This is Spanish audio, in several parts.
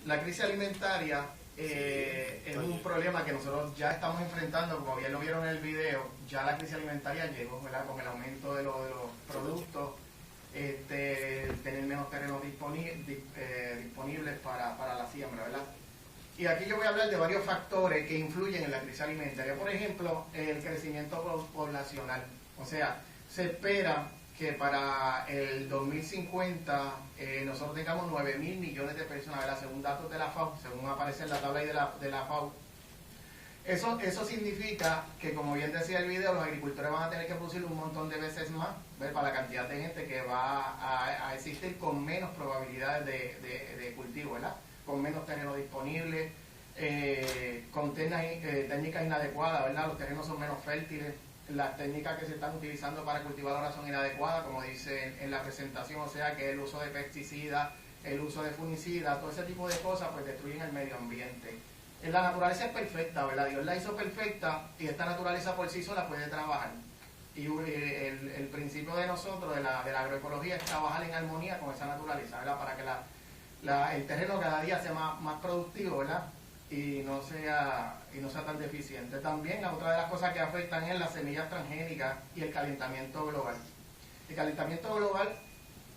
La crisis alimentaria es un problema que nosotros ya estamos enfrentando, como bien lo vieron en el video. Ya la crisis alimentaria llegó, ¿verdad? Con el aumento de los productos, tener menos terrenos disponibles para la siembra, ¿verdad? Y aquí yo voy a hablar de varios factores que influyen en la crisis alimentaria. Por ejemplo, el crecimiento poblacional. O sea, se espera que para el 2050 nosotros tengamos 9.000 millones de personas, ¿verdad? Según datos de la FAO, según aparece en la tabla ahí de la FAO. Eso significa que, como bien decía el video, los agricultores van a tener que producir un montón de veces más, ¿ver? Para la cantidad de gente que va a existir con menos probabilidades de cultivo, ¿verdad? Con menos terreno disponible, con técnicas inadecuadas, ¿verdad? Los terrenos son menos fértiles. Las técnicas que se están utilizando para cultivar ahora son inadecuadas, como dice en la presentación, o sea que el uso de pesticidas, el uso de fungicidas, todo ese tipo de cosas pues destruyen el medio ambiente. La naturaleza es perfecta, ¿verdad? Dios la hizo perfecta y esta naturaleza por sí sola puede trabajar. Y el principio de nosotros, de la agroecología, es trabajar en armonía con esa naturaleza, ¿verdad? Para que el terreno cada día sea más productivo, ¿verdad? Y no sea tan deficiente. También otra de las cosas que afectan es las semillas transgénicas y el calentamiento global. El calentamiento global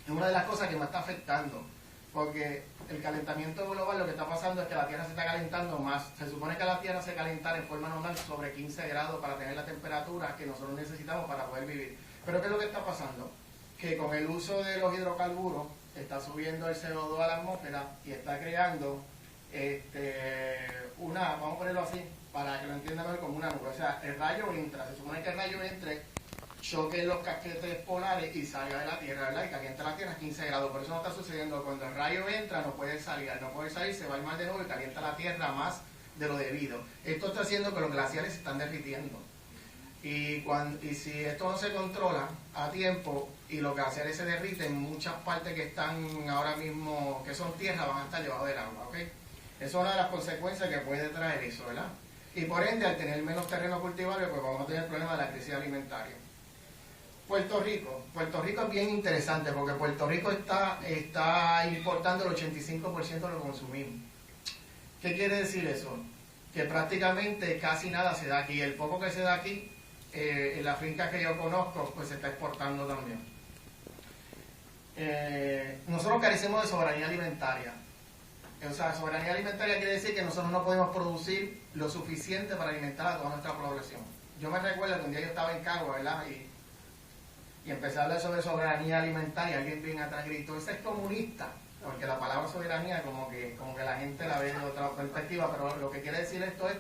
es una de las cosas que más está afectando, porque el calentamiento global lo que está pasando es que la Tierra se está calentando más. Se supone que la Tierra se calentara en forma normal sobre 15 grados para tener la temperatura que nosotros necesitamos para poder vivir. Pero ¿qué es lo que está pasando? Que con el uso de los hidrocarburos está subiendo el CO2 a la atmósfera y está creando vamos a ponerlo así para que lo entiendan mejor, como una nube. O sea, el rayo entra, se supone que el rayo entre, choque en los casquetes polares y salga de la Tierra, ¿verdad? Y calienta la Tierra a 15 grados. Pero eso no está sucediendo. Cuando el rayo entra no puede salir, se va al mar de nuevo y calienta la Tierra más de lo debido. Esto está haciendo que los glaciares se están derritiendo. Y si esto no se controla a tiempo y los glaciares se derriten, muchas partes que están ahora mismo, que son tierra, van a estar debajo del agua, ¿ok? Esa es una de las consecuencias que puede traer eso, ¿verdad? Y por ende, al tener menos terreno cultivable, pues vamos a tener el problema de la crisis alimentaria. Puerto Rico es bien interesante porque Puerto Rico está importando el 85% de lo que consumimos. ¿Qué quiere decir eso? Que prácticamente casi nada se da aquí. El poco que se da aquí, en la finca que yo conozco, pues se está exportando también. Nosotros carecemos de soberanía alimentaria. O sea, soberanía alimentaria quiere decir que nosotros no podemos producir lo suficiente para alimentar a toda nuestra población. Yo me recuerdo que un día yo estaba en Cagua, ¿verdad? Y empecé a hablar sobre soberanía alimentaria. Alguien bien atrás gritó, ese es comunista. Porque la palabra soberanía como que la gente la ve de otra perspectiva, pero lo que quiere decir esto es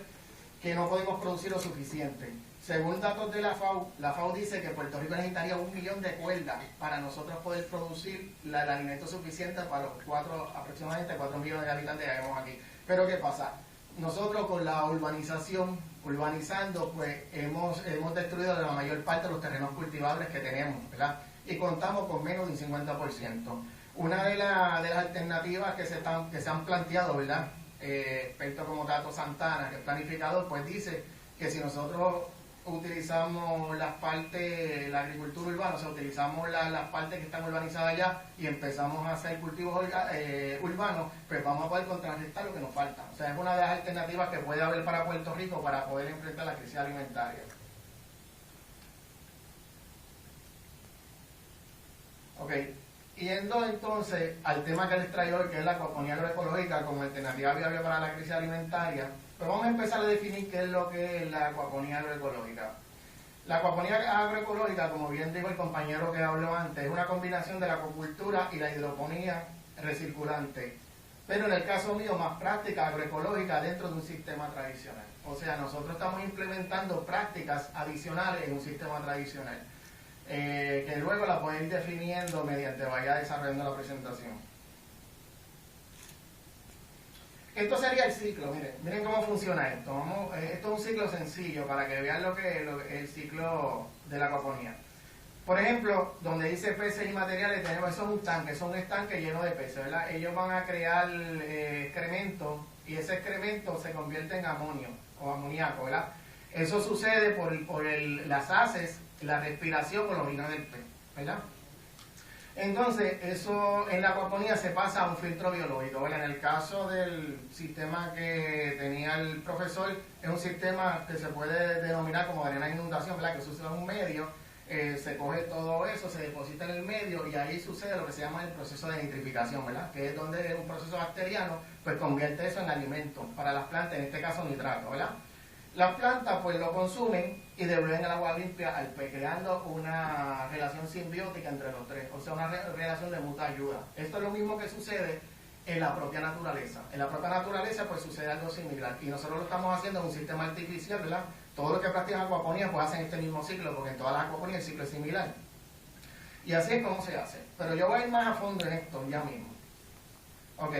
que no podemos producir lo suficiente. Según datos de la FAO dice que Puerto Rico necesitaría 1 millón de cuerdas para nosotros poder producir el alimento suficiente para los aproximadamente 4 millones de habitantes que tenemos aquí. Pero ¿qué pasa? Nosotros con la urbanizando, pues hemos destruido la mayor parte de los terrenos cultivables que tenemos, ¿verdad? Y contamos con menos de un 50%. Una de las alternativas que se han planteado, ¿verdad? Expertos como Tato Santana, que es planificador, pues dice que si nosotros utilizamos la agricultura urbana, o sea, utilizamos las partes que están urbanizadas ya y empezamos a hacer cultivos urbanos, pues vamos a poder contrarrestar lo que nos falta. O sea, es una de las alternativas que puede haber para Puerto Rico para poder enfrentar la crisis alimentaria. Ok. Yendo entonces al tema que les traigo hoy, que es la acuaponía agroecológica como alternativa viable para la crisis alimentaria, pues vamos a empezar a definir qué es lo que es la acuaponía agroecológica. La acuaponía agroecológica, como bien dijo el compañero que habló antes, es una combinación de la acuacultura y la hidroponía recirculante, pero en el caso mío más práctica agroecológica dentro de un sistema tradicional. O sea, nosotros estamos implementando prácticas adicionales en un sistema tradicional. Que luego la pueden ir definiendo mediante vaya desarrollando la presentación. Esto sería el ciclo, miren cómo funciona esto. Esto es un ciclo sencillo para que vean lo que es el ciclo de la acuaponía. Por ejemplo, donde dice peces y materiales, tenemos eso es un tanque, es un estanque lleno de peces, ¿verdad? Ellos van a crear excremento y ese excremento se convierte en amonio o amoníaco, ¿verdad? Eso sucede por las haces, la respiración o la orina del pez, ¿verdad? Entonces, eso en la acuaponía se pasa a un filtro biológico. Bueno, en el caso del sistema que tenía el profesor, es un sistema que se puede denominar como arena de inundación, ¿verdad? Que sucede en un medio, se coge todo eso, se deposita en el medio y ahí sucede lo que se llama el proceso de nitrificación, ¿verdad? Que es donde un proceso bacteriano pues convierte eso en alimento para las plantas, en este caso nitrato, ¿verdad? Las plantas pues lo consumen y devuelven el agua limpia al pez, creando una relación simbiótica entre los tres, o sea, una relación de mutua ayuda. Esto es lo mismo que sucede en la propia naturaleza. En la propia naturaleza pues sucede algo similar y nosotros lo estamos haciendo en un sistema artificial, ¿verdad? Todos los que practican acuaponía pues hacen este mismo ciclo, porque en todas las acuaponías el ciclo es similar. Y así es como se hace. Pero yo voy a ir más a fondo en esto ya mismo. Ok.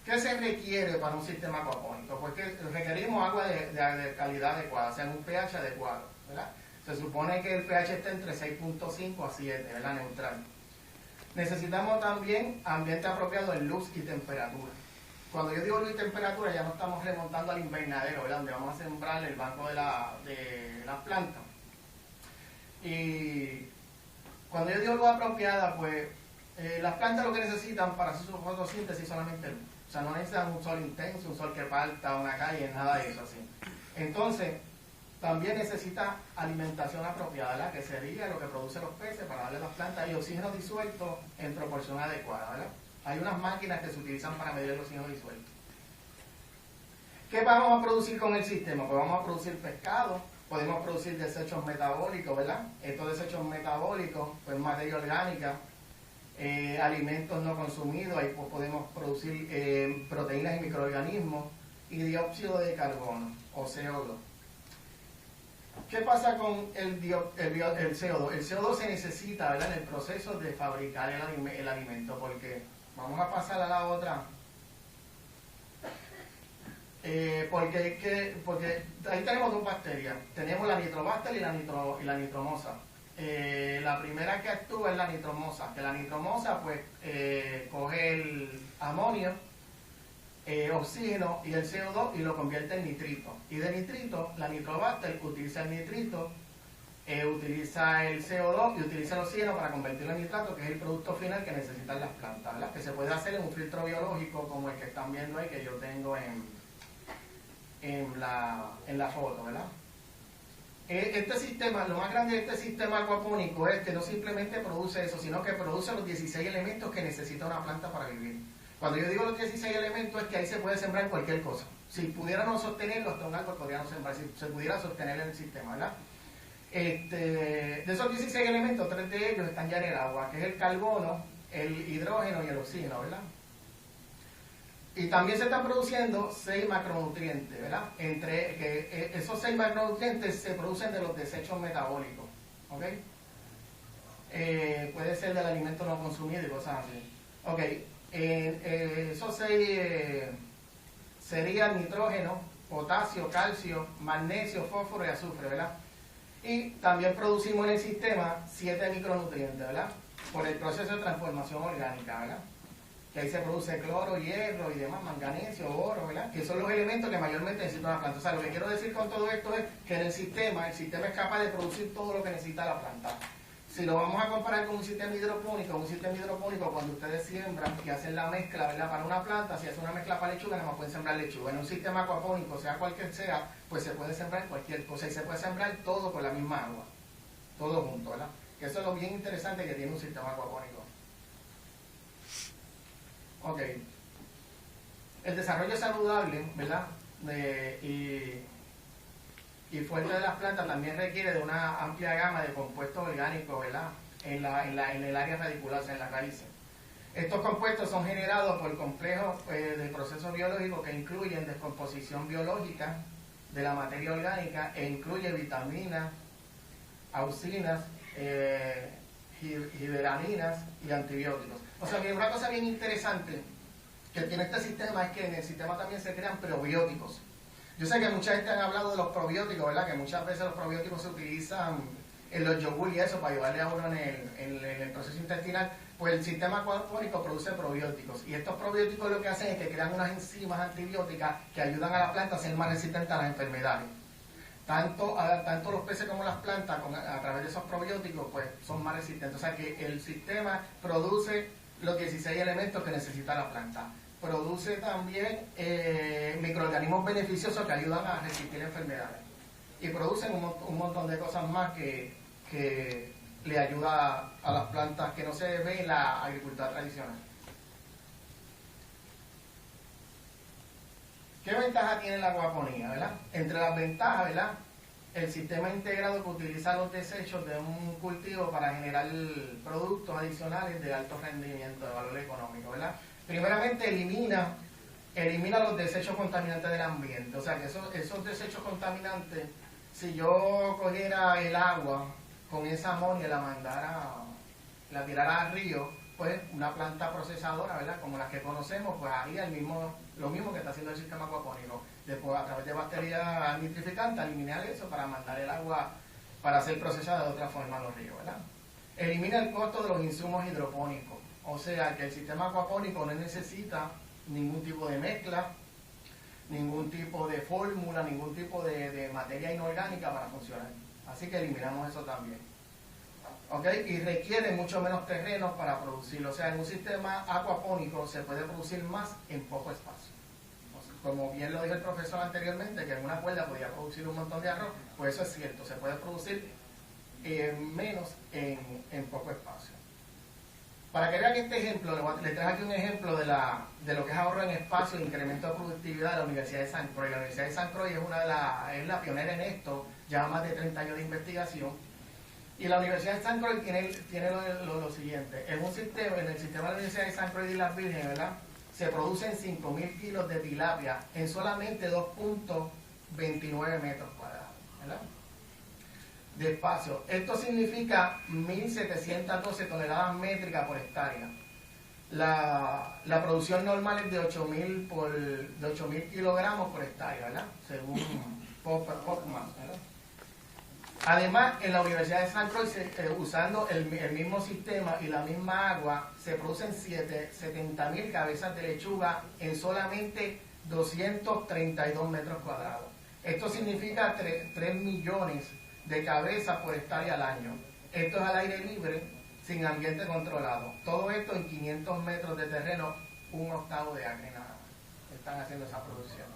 ¿Qué se requiere para un sistema acuapónico? Pues que requerimos agua de calidad adecuada, o sea, en un pH adecuado, ¿verdad? Se supone que el pH está entre 6.5 a 7, ¿verdad? Neutral. Necesitamos también ambiente apropiado en luz y temperatura. Cuando yo digo luz y temperatura, ya no estamos remontando al invernadero, ¿verdad? Donde vamos a sembrar el banco de las plantas. Y cuando yo digo luz apropiada, pues las plantas lo que necesitan para hacer su fotosíntesis solamente luz. O sea, no necesitan un sol intenso, un sol que parta una calle, nada de eso así. Entonces, también necesita alimentación apropiada, ¿verdad? Que sería lo que producen los peces para darle a las plantas y oxígeno disuelto en proporción adecuada, ¿verdad? Hay unas máquinas que se utilizan para medir el oxígeno disuelto. ¿Qué vamos a producir con el sistema? Pues vamos a producir pescado, podemos producir desechos metabólicos, ¿verdad? Estos desechos metabólicos, pues materia orgánica, alimentos no consumidos, ahí pues podemos producir proteínas y microorganismos y dióxido de carbono o CO2. ¿Qué pasa con el CO2? El CO2 se necesita, ¿verdad?, en el proceso de fabricar el alimento, porque vamos a pasar a la otra. Porque ahí tenemos dos bacterias. Tenemos la nitrobacter y la nitromosa. La primera que actúa es la nitromosa, que la nitromosa pues coge el amonio, oxígeno y el CO2 y lo convierte en nitrito. Y de nitrito, la nitrobacter utiliza el nitrito, utiliza el CO2 y utiliza el oxígeno para convertirlo en nitrato, que es el producto final que necesitan las plantas, ¿verdad? Que se puede hacer en un filtro biológico como el que están viendo ahí, que yo tengo en la foto, ¿verdad? Este sistema, lo más grande de este sistema acuapónico es que no simplemente produce eso, sino que produce los 16 elementos que necesita una planta para vivir. Cuando yo digo los 16 elementos es que ahí se puede sembrar cualquier cosa. Si pudiéramos sostenerlo, hasta un árbol podríamos sembrar, si se pudiera sostener en el sistema, ¿verdad? De esos 16 elementos, 3 de ellos están ya en el agua, que es el carbono, el hidrógeno y el oxígeno, ¿verdad? Y también se están produciendo 6 macronutrientes, ¿verdad? Esos 6 macronutrientes se producen de los desechos metabólicos, ¿ok? Puede ser del alimento no consumido y cosas así. Ok, esos 6 serían nitrógeno, potasio, calcio, magnesio, fósforo y azufre, ¿verdad? Y también producimos en el sistema 7 micronutrientes, ¿verdad? Por el proceso de transformación orgánica, ¿verdad? Que ahí se produce cloro, hierro y demás, manganesio, oro, ¿verdad? Que son los elementos que mayormente necesita una planta. O sea, lo que quiero decir con todo esto es que en el sistema es capaz de producir todo lo que necesita la planta. Si lo vamos a comparar con un sistema hidropónico, cuando ustedes siembran y hacen la mezcla, ¿verdad?, para una planta, si hacen una mezcla para lechuga, nada más pueden sembrar lechuga. En un sistema acuapónico, sea cual que sea, pues se puede sembrar cualquier cosa y se puede sembrar todo con la misma agua, todo junto, ¿verdad? Que eso es lo bien interesante que tiene un sistema acuapónico. Ok. El desarrollo saludable, ¿verdad?, y fuerte de las plantas también requiere de una amplia gama de compuestos orgánicos, ¿verdad?, en el área radicular, o sea, en las raíces. Estos compuestos son generados por complejos de procesos biológicos que incluyen descomposición biológica de la materia orgánica e incluye vitaminas, auxinas, hiberaminas y antibióticos. O sea, que una cosa bien interesante que tiene este sistema es que en el sistema también se crean probióticos. Yo sé que mucha gente ha hablado de los probióticos, ¿verdad? Que muchas veces los probióticos se utilizan en los yogur y eso para ayudarle a uno en el proceso intestinal. Pues el sistema acuapónico produce probióticos. Y estos probióticos lo que hacen es que crean unas enzimas antibióticas que ayudan a la planta a ser más resistente a las enfermedades. tanto los peces como las plantas a través de esos probióticos pues son más resistentes. O sea que el sistema produce los 16 elementos que necesita la planta. Produce también microorganismos beneficiosos que ayudan a resistir enfermedades. Y producen un montón de cosas más que le ayuda a las plantas que no se ven en la agricultura tradicional. ¿Qué ventaja tiene la acuaponía, verdad? Entre las ventajas, ¿verdad? El sistema integrado que utiliza los desechos de un cultivo para generar productos adicionales de alto rendimiento, de valor económico, ¿verdad? Primeramente elimina los desechos contaminantes del ambiente. O sea que esos desechos contaminantes, si yo cogiera el agua con esa amonia y la tirara al río, pues una planta procesadora, ¿verdad? Como las que conocemos, pues haría lo mismo que está haciendo el sistema acuapónico. Después, a través de bacterias nitrificantes, eliminar eso para mandar el agua para ser procesada de otra forma a los ríos, ¿verdad? Elimina el costo de los insumos hidropónicos. O sea que el sistema acuapónico no necesita ningún tipo de mezcla, ningún tipo de fórmula, ningún tipo de materia inorgánica para funcionar. Así que eliminamos eso también. ¿Okay? Y requiere mucho menos terrenos para producirlo. O sea, en un sistema acuapónico se puede producir más en poco espacio. Como bien lo dijo el profesor anteriormente, que en una cuerda podía producir un montón de arroz, pues eso es cierto, se puede producir menos en poco espacio. Para que vean este ejemplo, les traje aquí un ejemplo de lo que es ahorro en espacio e incremento de productividad de la Universidad de San Croix. La Universidad de San Croix es la pionera en esto, lleva más de 30 años de investigación. Y la Universidad de San Croix tiene lo siguiente: en el sistema de la Universidad de San Croix de Islas Vírgenes, ¿verdad?, se producen 5.000 kilos de tilapia en solamente 2.29 metros cuadrados, ¿verdad?, de espacio. Esto significa 1.712 toneladas métricas por hectárea. La producción normal es de 8.000 kilogramos por hectárea, ¿verdad?, según Popman, ¿verdad? Además, en la Universidad de San Croix, usando el mismo sistema y la misma agua, se producen 70.000 cabezas de lechuga en solamente 232 metros cuadrados. Esto significa 3 millones de cabezas por hectárea al año. Esto es al aire libre, sin ambiente controlado. Todo esto en 500 metros de terreno, 1/8 de acre nada más. Están haciendo esa producción.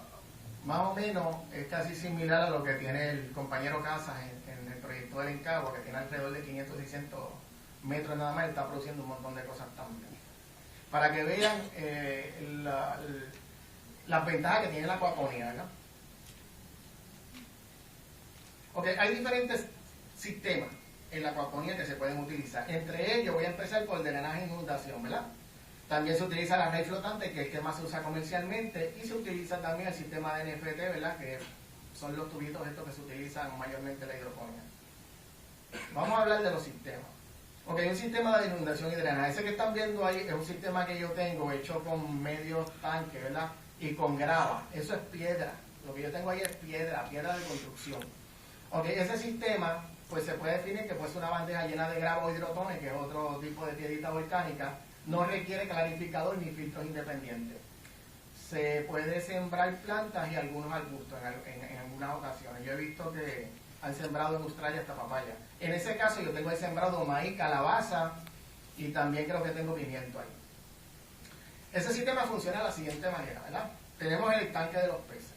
Más o menos es casi similar a lo que tiene el compañero Casas en el proyecto del Encagua, que tiene alrededor de 500-600 metros nada más, y está produciendo un montón de cosas también. Para que vean las ventajas que tiene la acuaponía, ¿verdad? Ok, hay diferentes sistemas en la acuaponía que se pueden utilizar. Entre ellos voy a empezar por el drenaje e inundación, ¿verdad? También se utiliza la red flotante, que es el que más se usa comercialmente, y se utiliza también el sistema de NFT, ¿verdad?, que son los tubitos estos que se utilizan mayormente en la hidroponía. Vamos a hablar de los sistemas. Ok, un sistema de inundación y drenaje. Ese que están viendo ahí es un sistema que yo tengo hecho con medio tanque, ¿verdad?, y con grava. Eso es piedra. Lo que yo tengo ahí es piedra de construcción. Ok, ese sistema pues se puede definir que puede ser una bandeja llena de grava o hidrotones, que es otro tipo de piedrita volcánica. No requiere clarificador ni filtros independientes. Se puede sembrar plantas y algunos arbustos en algunas ocasiones. Yo he visto que han sembrado en Australia hasta papaya. En ese caso yo tengo ahí sembrado maíz, calabaza y también creo que tengo pimiento ahí. Ese sistema funciona de la siguiente manera, ¿verdad? Tenemos el estanque de los peces.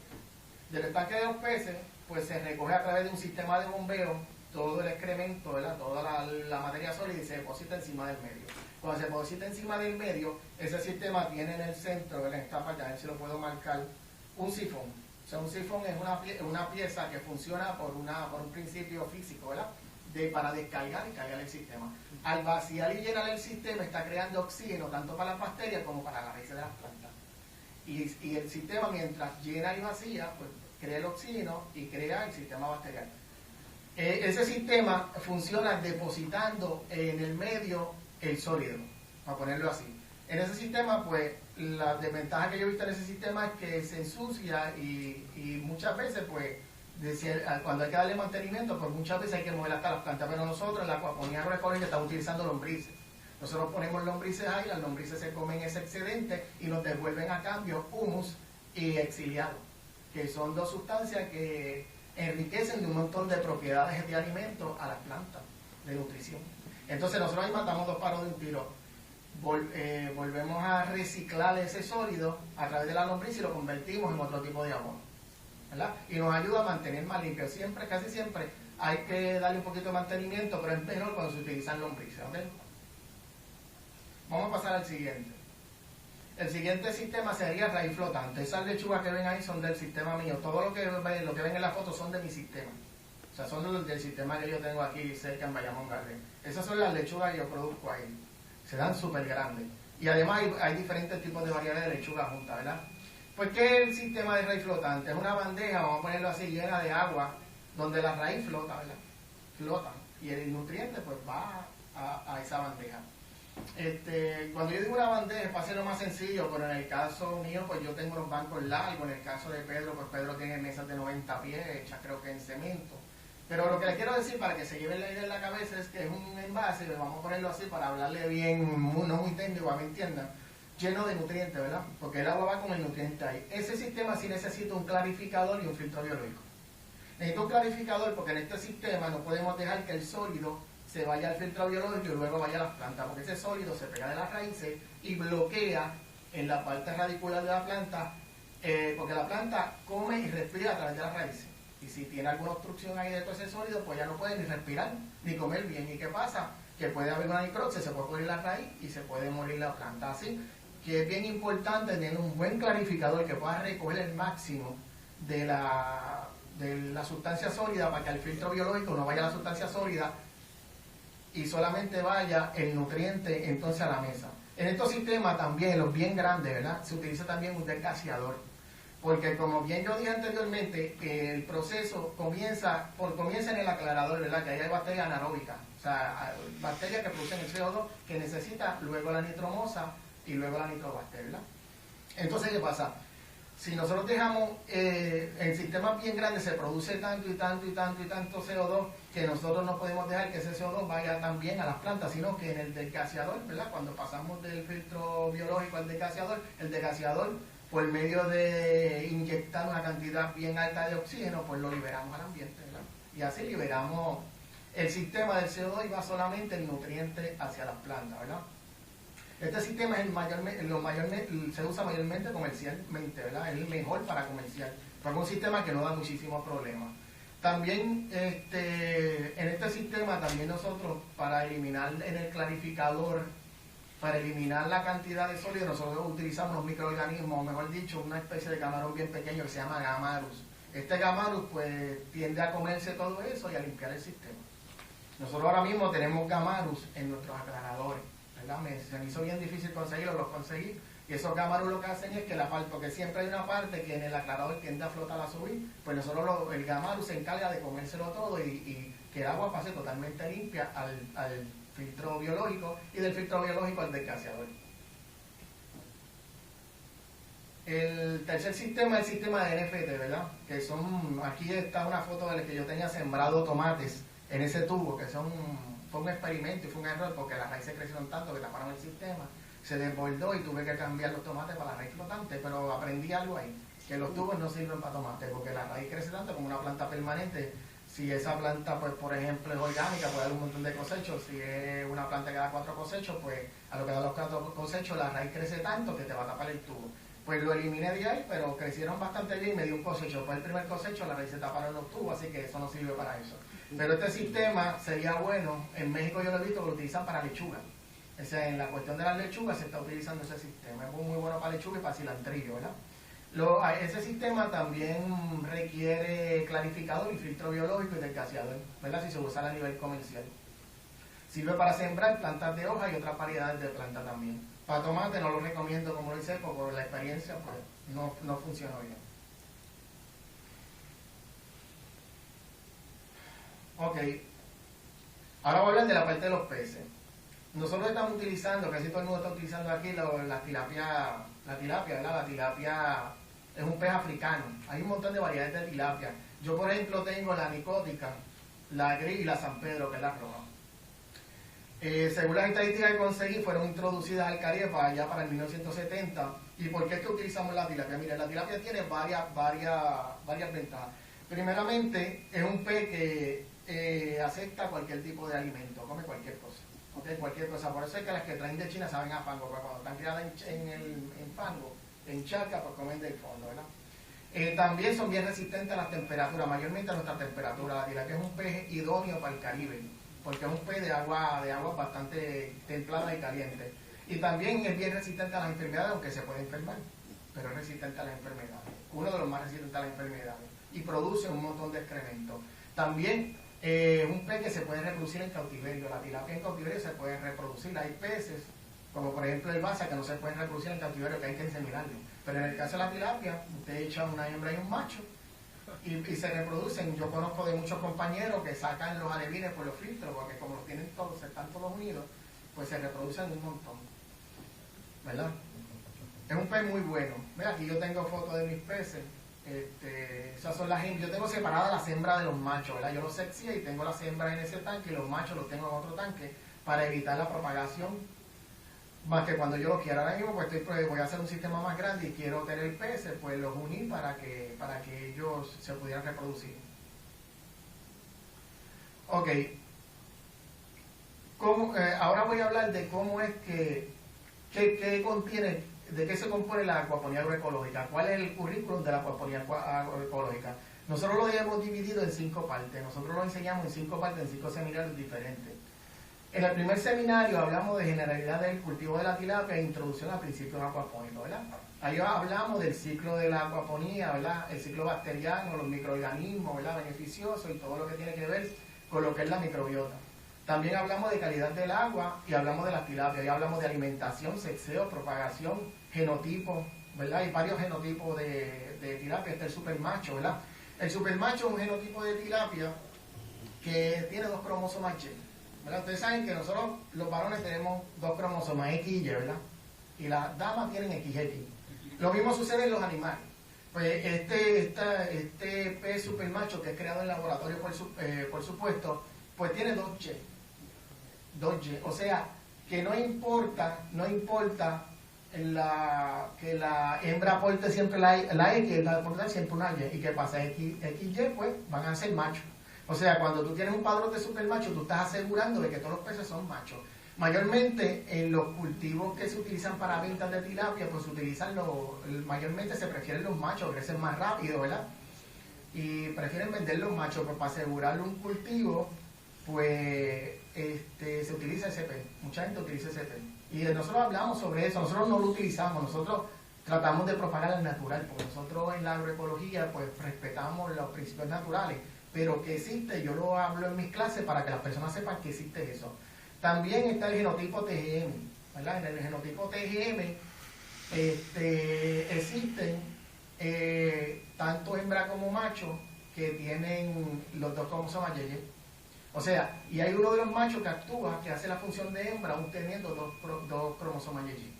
Del estanque de los peces pues se recoge a través de un sistema de bombeo todo el excremento, ¿verdad?, toda la materia sólida, y se deposita encima del medio. Cuando se deposita encima del medio, ese sistema tiene en el centro, en esta parte, a ver si lo puedo marcar, un sifón. O sea, un sifón es una pieza que funciona por un principio físico, ¿verdad?, para descargar y cargar el sistema. Al vaciar y llenar el sistema, está creando oxígeno tanto para las bacterias como para las raíces de las plantas. Y el sistema, mientras llena y vacía, pues crea el oxígeno y crea el sistema bacterial. Ese sistema funciona depositando en el medio el sólido, para ponerlo así. En ese sistema, pues, la desventaja que yo he visto en ese sistema es que se ensucia y muchas veces, pues, cuando hay que darle mantenimiento, pues muchas veces hay que mover hasta las plantas. Pero nosotros en la acuaponía agroecológica estamos utilizando lombrices. Nosotros ponemos lombrices ahí, las lombrices se comen ese excedente y nos devuelven a cambio humus y exiliado, que son dos sustancias que enriquecen de un montón de propiedades de alimentos a las plantas, de nutrición. Entonces nosotros ahí matamos dos pájaros de un tiro. Volvemos a reciclar ese sólido a través de la lombriz y lo convertimos en otro tipo de abono, ¿verdad? Y nos ayuda a mantener más limpio. Siempre, casi siempre, hay que darle un poquito de mantenimiento, pero es mejor cuando se utilizan lombrices, ¿ok? Vamos a pasar al siguiente. El siguiente sistema sería raíz flotante. Esas lechugas que ven ahí son del sistema mío. Todo lo que ven en la foto son de mi sistema. O sea, son del sistema que yo tengo aquí cerca en Bayamón Garden. Esas son las lechugas que yo produzco ahí. Se dan súper grandes. Y además hay diferentes tipos de variedades de lechugas juntas, ¿verdad? Pues, ¿qué es el sistema de raíz flotante? Es una bandeja, vamos a ponerlo así, llena de agua, donde la raíz flota, ¿verdad? Flota. Y el nutriente, pues, va a esa bandeja. Cuando yo digo una bandeja, para hacerlo más sencillo, pero en el caso mío, pues yo tengo unos bancos largos. En el caso de Pedro, pues Pedro tiene mesas de 90 pies, hechas creo que en cemento. Pero lo que les quiero decir para que se lleven la idea en la cabeza es que es un envase, vamos a ponerlo así para hablarle bien, no muy técnico, para que me entiendan, lleno de nutrientes, ¿verdad? Porque el agua va con el nutriente ahí. Ese sistema sí necesita un clarificador y un filtro biológico. Necesita un clarificador porque en este sistema no podemos dejar que el sólido se vaya al filtro biológico y luego vaya a las plantas, porque ese sólido se pega de las raíces y bloquea en la parte radicular de la planta, porque la planta come y respira a través de las raíces. Y si tiene alguna obstrucción ahí de todo ese sólido, pues ya no puede ni respirar, ni comer bien. ¿Y qué pasa? Que puede haber una necropsia, se puede pudrir la raíz y se puede morir la planta. Así que es bien importante tener un buen clarificador que pueda recoger el máximo de la sustancia sólida para que al filtro biológico no vaya la sustancia sólida y solamente vaya el nutriente entonces a la mesa. En estos sistemas también, los bien grandes, ¿verdad? Se utiliza también un desgaseador. Porque como bien yo dije anteriormente, el proceso comienza en el aclarador, ¿verdad? Que ahí hay bacterias anaeróbicas, o sea, bacterias que producen el CO2 que necesita luego la nitromosa y luego la nitrobacteria, ¿verdad? Entonces, ¿qué pasa? Si nosotros dejamos en sistemas bien grandes se produce tanto y tanto y tanto y tanto CO2 que nosotros no podemos dejar que ese CO2 vaya también a las plantas, sino que en el desgaseador, ¿verdad? Cuando pasamos del filtro biológico al desgaseador, el desgaseador, por medio de inyectar una cantidad bien alta de oxígeno, pues lo liberamos al ambiente, ¿verdad? Y así liberamos el sistema del CO2 y va solamente el nutriente hacia las plantas, ¿verdad? Este sistema es se usa mayormente comercialmente, ¿verdad? Es el mejor para comercial, porque es un sistema que no da muchísimos problemas. También en este sistema, también nosotros, para eliminar en el clarificador, para eliminar la cantidad de sólido, nosotros utilizamos unos microorganismos, o mejor dicho, una especie de camarón bien pequeño que se llama Gamarus. Este Gamarus pues tiende a comerse todo eso y a limpiar el sistema. Nosotros ahora mismo tenemos Gamarus en nuestros aclaradores, ¿verdad? Se me hizo bien difícil conseguirlo, los conseguí. Y esos Gamarus lo que hacen es que porque siempre hay una parte que en el aclarador tiende a flotar a subir, pues nosotros el Gamarus se encarga de comérselo todo y que el agua pase totalmente limpia al filtro biológico y del filtro biológico al desgaseador. El tercer sistema es el sistema de NFT, ¿verdad? Que aquí está una foto de la que yo tenía sembrado tomates en ese tubo, que fue un experimento y fue un error porque las raíces crecieron tanto que taparon el sistema, se desbordó y tuve que cambiar los tomates para la raíz flotante, pero aprendí algo ahí, que los tubos no sirven para tomates porque la raíz crece tanto como una planta permanente. Si esa planta, pues por ejemplo, es orgánica, puede dar un montón de cosechos. Si es una planta que da 4 cosechos, pues a lo que da los 4 cosechos, la raíz crece tanto que te va a tapar el tubo. Pues lo eliminé de ahí, pero crecieron bastante bien y me dio un cosecho. Pues el primer cosecho, la raíz se taparon los tubos, así que eso no sirve para eso. Pero este sistema sería bueno, en México yo lo he visto que lo utilizan para lechuga. O sea, en la cuestión de las lechugas se está utilizando ese sistema. Es muy bueno para lechuga y para cilantrillo, ¿verdad? Ese sistema también requiere clarificador y filtro biológico y desgaseador, ¿verdad? Si se usa a nivel comercial. Sirve para sembrar plantas de hoja y otras variedades de plantas también. Para tomate no lo recomiendo, como lo hice, porque por la experiencia pues, no funcionó bien. Ok. Ahora voy a hablar de la parte de los peces. Nosotros estamos utilizando, casi todo el mundo está utilizando aquí la tilapia, ¿verdad? La tilapia es un pez africano. Hay un montón de variedades de tilapia. Yo, por ejemplo, tengo la nicótica, la gris y la San Pedro, que es la roja. Según las estadísticas que conseguí, fueron introducidas al Caribe allá para el 1970. ¿Y por qué es que utilizamos la tilapia? Mira, la tilapia tiene varias ventajas. Primeramente, es un pez que acepta cualquier tipo de alimento, come cualquier cosa. ¿Okay? Cualquier cosa. Por eso es que las que traen de China saben a fango, porque cuando están criadas en fango, en charca, pues comen del fondo, ¿verdad? También son bien resistentes a las temperaturas, mayormente a nuestra temperatura. La tilapia es un pez idóneo para el Caribe, porque es un pez de agua bastante templada y caliente. Y también es bien resistente a las enfermedades, aunque se puede enfermar, pero es resistente a las enfermedades. Uno de los más resistentes a las enfermedades. Y produce un montón de excrementos. También un pez que se puede reproducir en cautiverio. La tilapia en cautiverio se puede reproducir. Hay peces, como por ejemplo el basa, que no se pueden reproducir en cautiverio, que hay que inseminarlo. Pero en el caso de la tilapia, usted echa una hembra y un macho y se reproducen. Yo conozco de muchos compañeros que sacan los alevines por los filtros, porque como los tienen todos, están todos unidos, pues se reproducen un montón, ¿verdad? Es un pez muy bueno. Mira, aquí yo tengo fotos de mis peces. Esas son las hembras. Yo tengo separadas las hembras de los machos, ¿verdad? Yo los sexía y tengo las hembras en ese tanque y los machos los tengo en otro tanque para evitar la propagación. Más que cuando yo los quiera. Ahora mismo pues voy a hacer un sistema más grande y quiero tener peces, pues los uní para que ellos se pudieran reproducir. Ok. Ahora voy a hablar de cómo es qué contiene, de qué se compone la acuaponía agroecológica. ¿Cuál es el currículum de la acuaponía agroecológica? Nosotros lo hemos dividido en 5 partes. Nosotros lo enseñamos en 5 partes, en 5 seminarios diferentes. En el primer seminario hablamos de generalidad del cultivo de la tilapia e introducción a principios acuapónicos, ¿verdad? Ahí hablamos del ciclo de la acuaponía, ¿verdad? El ciclo bacteriano, los microorganismos, ¿verdad? Beneficiosos y todo lo que tiene que ver con lo que es la microbiota. También hablamos de calidad del agua y hablamos de las tilapias. Ya hablamos de alimentación, sexeo, propagación, genotipos, ¿verdad? Hay varios genotipos de tilapia. Está el supermacho, ¿verdad? El supermacho es un genotipo de tilapia que tiene 2 cromosomas Y, ¿verdad? Ustedes saben que nosotros los varones tenemos 2 cromosomas X y Y, ¿verdad? Y las damas tienen XX. Lo mismo sucede en los animales. Pues este pez supermacho que es creado en laboratorio, por supuesto, pues tiene 2 Y. 2Y. O sea, que no importa que la hembra aporte siempre la X, va a aportar siempre una Y. ¿Y qué pasa? X y Y, pues, van a ser machos. O sea, cuando tú tienes un padrón de supermacho, tú estás asegurando de que todos los peces son machos. Mayormente, en los cultivos que se utilizan para ventas de tilapia, pues mayormente se prefieren los machos, crecen más rápido, ¿verdad? Y prefieren vender los machos, pues para asegurarle un cultivo, pues se utiliza ese pez. Mucha gente utiliza ese pez. Y nosotros hablamos sobre eso, nosotros no lo utilizamos, nosotros tratamos de propagar el natural, porque nosotros en la agroecología pues respetamos los principios naturales, pero que existe, yo lo hablo en mis clases para que las personas sepan que existe eso. También está el genotipo TGM, ¿verdad? En el genotipo TGM existen tanto hembra como macho que tienen los 2 cromosomas Y. O sea, y hay uno de los machos que actúa, que hace la función de hembra, aún teniendo 2 cromosomas Y.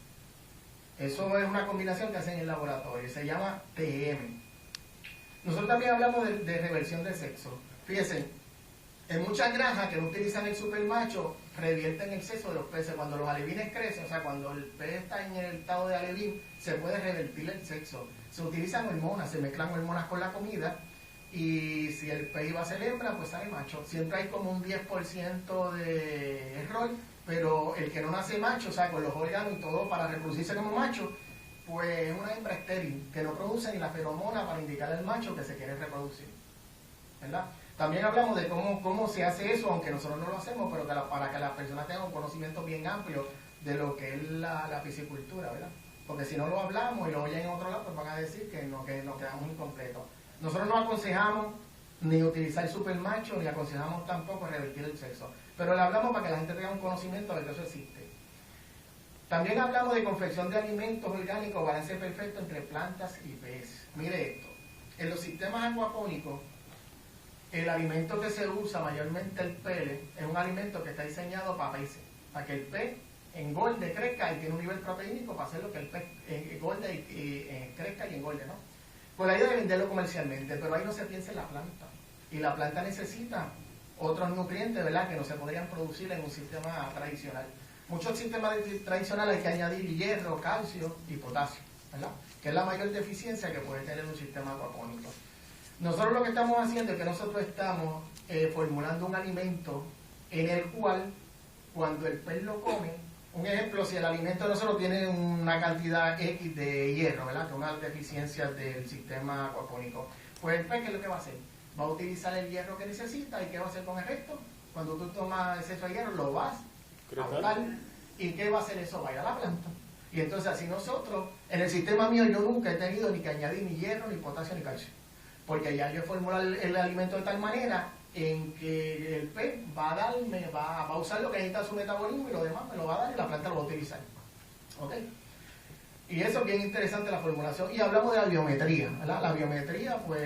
Eso es una combinación que hacen en el laboratorio, se llama TGM. Nosotros también hablamos de reversión de sexo. Fíjense, en muchas granjas que no utilizan el supermacho, revierten el sexo de los peces. Cuando los alevines crecen, o sea, cuando el pez está en el estado de alevín, se puede revertir el sexo. Se utilizan hormonas, se mezclan hormonas con la comida, y si el pez iba a ser hembra, pues sale macho. Siempre hay como un 10% de error, pero el que no nace macho, o sea, con los órganos y todo para reproducirse como macho, pues es una hembra estéril, que no produce ni la feromona para indicar al macho que se quiere reproducir, ¿verdad? También hablamos de cómo se hace eso, aunque nosotros no lo hacemos, pero para que las personas tengan un conocimiento bien amplio de lo que es la piscicultura, ¿verdad? Porque si no lo hablamos y lo oyen en otro lado, pues van a decir que nos quedamos incompletos. Nosotros no aconsejamos ni utilizar supermacho, ni aconsejamos tampoco revertir el sexo, pero le hablamos para que la gente tenga un conocimiento de que eso existe. También hablamos de confección de alimentos orgánicos, balance perfecto entre plantas y peces. Mire esto, en los sistemas acuapónicos, el alimento que se usa, mayormente el pele, es un alimento que está diseñado para peces, para que el pez engorde, crezca y tiene un nivel proteínico para hacer lo que el pez engorde y crezca y engorde, ¿no? Por ahí de venderlo comercialmente, pero ahí no se piensa en la planta. Y la planta necesita otros nutrientes, ¿verdad?, que no se podrían producir en un sistema tradicional. Muchos sistemas tradicionales hay que añadir hierro, calcio y potasio, ¿verdad?, que es la mayor deficiencia que puede tener un sistema acuapónico. Nosotros lo que estamos haciendo es que nosotros estamos formulando un alimento en el cual, cuando el pez lo come, un ejemplo, si el alimento de nosotros tiene una cantidad X de hierro, ¿verdad? Que es una deficiencia del sistema acuapónico, pues el pez, ¿qué es lo que va a hacer? Va a utilizar el hierro que necesita, y ¿qué va a hacer con el resto? Cuando tú tomas exceso de hierro, lo vas a botar, y ¿qué va a hacer eso? Va a ir a la planta. Y entonces así nosotros, en el sistema mío, yo nunca he tenido ni que añadir ni hierro, ni potasio, ni calcio, porque ya yo formulo el alimento de tal manera en que el pez va a usar lo que necesita su metabolismo, y lo demás me lo va a dar y la planta lo va a utilizar. ¿Ok? Y eso es bien interesante, la formulación. Y hablamos de la biometría, ¿verdad? La biometría, pues,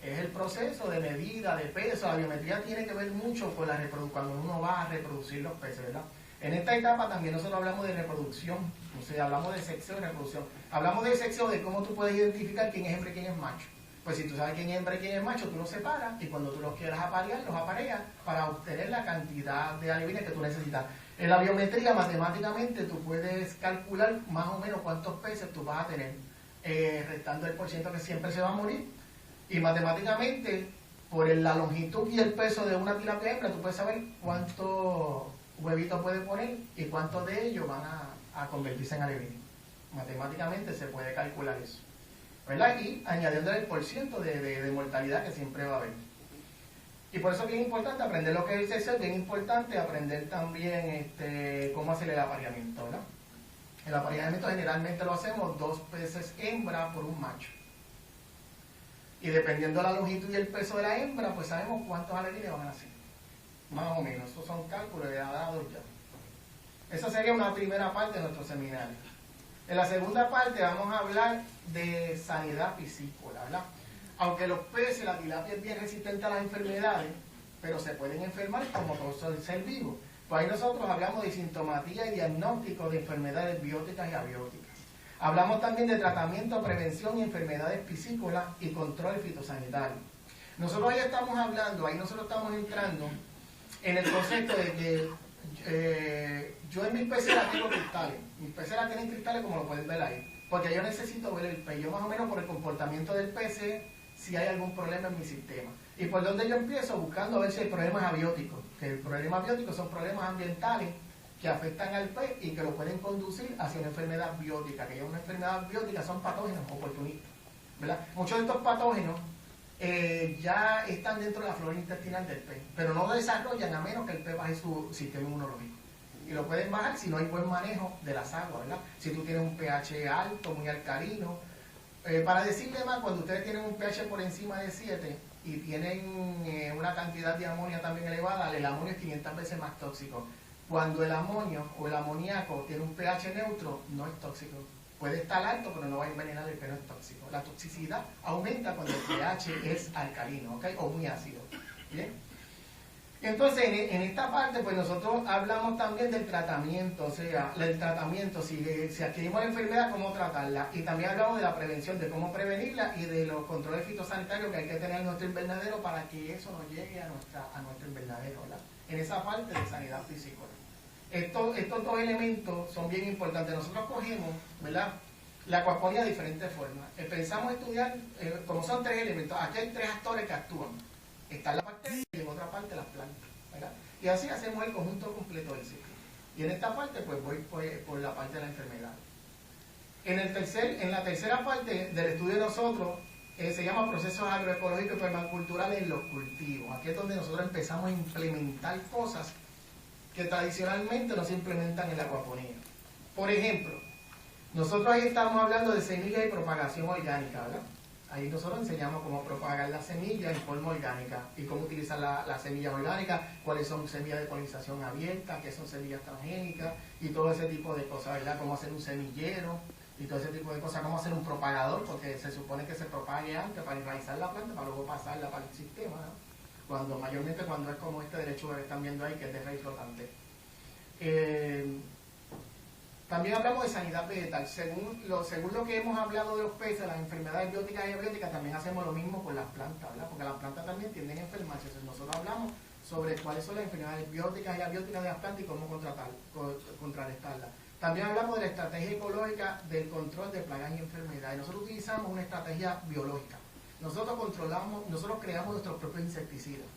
es el proceso de medida, de peso. La biometría tiene que ver mucho con la reproducción, cuando uno va a reproducir los peces, ¿verdad? En esta etapa también nosotros hablamos de reproducción, o sea, hablamos de sexo y reproducción. Hablamos de sexo, de cómo tú puedes identificar quién es hembra y quién es macho. Pues si tú sabes quién es hembra y quién es macho, tú los separas, y cuando tú los quieras aparear, los apareas para obtener la cantidad de alevines que tú necesitas. En la biometría, matemáticamente, tú puedes calcular más o menos cuántos peces tú vas a tener, restando el porciento que siempre se va a morir. Y matemáticamente, por la longitud y el peso de una tilapia hembra, tú puedes saber cuántos huevitos puede poner y cuántos de ellos van a convertirse en alevines. Matemáticamente se puede calcular eso, ¿verdad? Y añadiendo el porciento de mortalidad que siempre va a haber. Y por eso es bien importante aprender lo que es el sexo, es bien importante aprender también cómo hacer el apareamiento, ¿verdad? El apareamiento generalmente lo hacemos 2 peces hembra por un macho. Y dependiendo de la longitud y el peso de la hembra, pues sabemos cuántos alevines van a nacer. Más o menos, esos son cálculos ya dados ya. Esa sería una primera parte de nuestro seminario. En la segunda parte vamos a hablar de sanidad piscícola, ¿verdad? Aunque los peces, la tilapia es bien resistente a las enfermedades, pero se pueden enfermar como todo ser vivo. Pues ahí nosotros hablamos de sintomatía y diagnóstico de enfermedades bióticas y abióticas. Hablamos también de tratamiento, prevención y enfermedades piscícolas y control fitosanitario. Nosotros ahí estamos hablando, ahí nosotros estamos entrando en el concepto de que yo en mis peceras tengo cristales. Mis peceras tienen cristales, como lo pueden ver ahí, porque yo necesito ver el pez. Yo más o menos por el comportamiento del pez, si hay algún problema en mi sistema. ¿Y por dónde yo empiezo? Buscando a ver si hay problemas abióticos. Que el problema abiótico son problemas ambientales que afectan al pez y que lo pueden conducir hacia una enfermedad biótica. Que ya una enfermedad biótica son patógenos oportunistas, ¿verdad? Muchos de estos patógenos ya están dentro de la flora intestinal del pez, pero no lo desarrollan a menos que el pez baje su sistema inmunológico. Y lo pueden bajar si no hay buen manejo de las aguas, ¿verdad? Si tú tienes un pH alto, muy alcalino. Para decirle más, cuando ustedes tienen un pH por encima de 7 y tienen una cantidad de amonio también elevada, el amonio es 500 veces más tóxico. Cuando el amonio o el amoníaco tiene un pH neutro, no es tóxico. Puede estar alto, pero no va a envenenar, el pez no es tóxico. La toxicidad aumenta cuando el pH es alcalino, ¿ok? O muy ácido. ¿Bien? Entonces, en esta parte, pues nosotros hablamos también del tratamiento, o sea, el tratamiento, si adquirimos la enfermedad, cómo tratarla. Y también hablamos de la prevención, de cómo prevenirla y de los controles fitosanitarios que hay que tener en nuestro invernadero para que eso no llegue a nuestro invernadero, ¿verdad? En esa parte de sanidad piscícola. Estos 2 elementos son bien importantes. Nosotros cogemos, ¿verdad?, la acuaponía de diferentes formas. Pensamos estudiar, como son 3 elementos, aquí hay 3 actores que actúan. Está en la parte y en otra parte las plantas, ¿verdad? Y así hacemos el conjunto completo del ciclo. Y en esta parte, pues voy por la parte de la enfermedad. En la tercera parte del estudio de nosotros, se llama procesos agroecológicos y permaculturales en los cultivos. Aquí es donde nosotros empezamos a implementar cosas que tradicionalmente no se implementan en la acuaponía. Por ejemplo, nosotros ahí estamos hablando de semillas y propagación orgánica, ¿verdad? Ahí nosotros enseñamos cómo propagar las semillas en forma orgánica y cómo utilizar las semillas orgánicas, cuáles son semillas de polinización abierta, qué son semillas transgénicas y todo ese tipo de cosas, ¿verdad? Cómo hacer un semillero y todo ese tipo de cosas, cómo hacer un propagador, porque se supone que se propague antes para enraizar la planta, para luego pasarla para el sistema, ¿no? Mayormente cuando es como este derecho que están viendo ahí, que es de raíz flotante. También hablamos de sanidad vegetal. Según lo que hemos hablado de los peces, las enfermedades bióticas y abióticas, también hacemos lo mismo con las plantas, ¿verdad? Porque las plantas también tienden a enfermarse. Entonces nosotros hablamos sobre cuáles son las enfermedades bióticas y abióticas de las plantas y cómo contrarrestarlas. También hablamos de la estrategia ecológica del control de plagas y enfermedades. Nosotros utilizamos una estrategia biológica. nosotros creamos nuestros propios insecticidas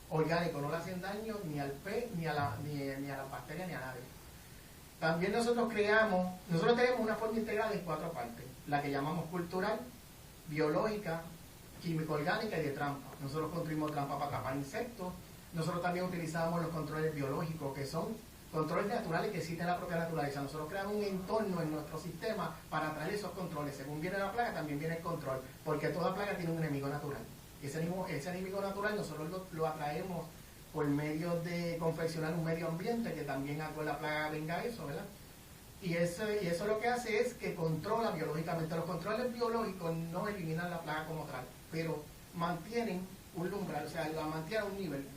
orgánicos, no le hacen daño ni al pez, ni a las bacterias, ni a nadie. También nosotros tenemos una forma integral en 4 partes, la que llamamos cultural, biológica, químico-orgánica y de trampa. Nosotros construimos trampa para atrapar insectos. Nosotros también utilizamos los controles biológicos, que son controles naturales que existen en la propia naturaleza. Nosotros creamos un entorno en nuestro sistema para traer esos controles. Según viene la plaga, también viene el control, porque toda plaga tiene un enemigo natural. Ese enemigo natural nosotros lo atraemos por medio de confeccionar un medio ambiente que también haga la plaga venga a eso, ¿verdad? Y eso lo que hace es que controla biológicamente. Los controles biológicos no eliminan la plaga como tal, pero mantienen un umbral, o sea, la mantienen a un nivel.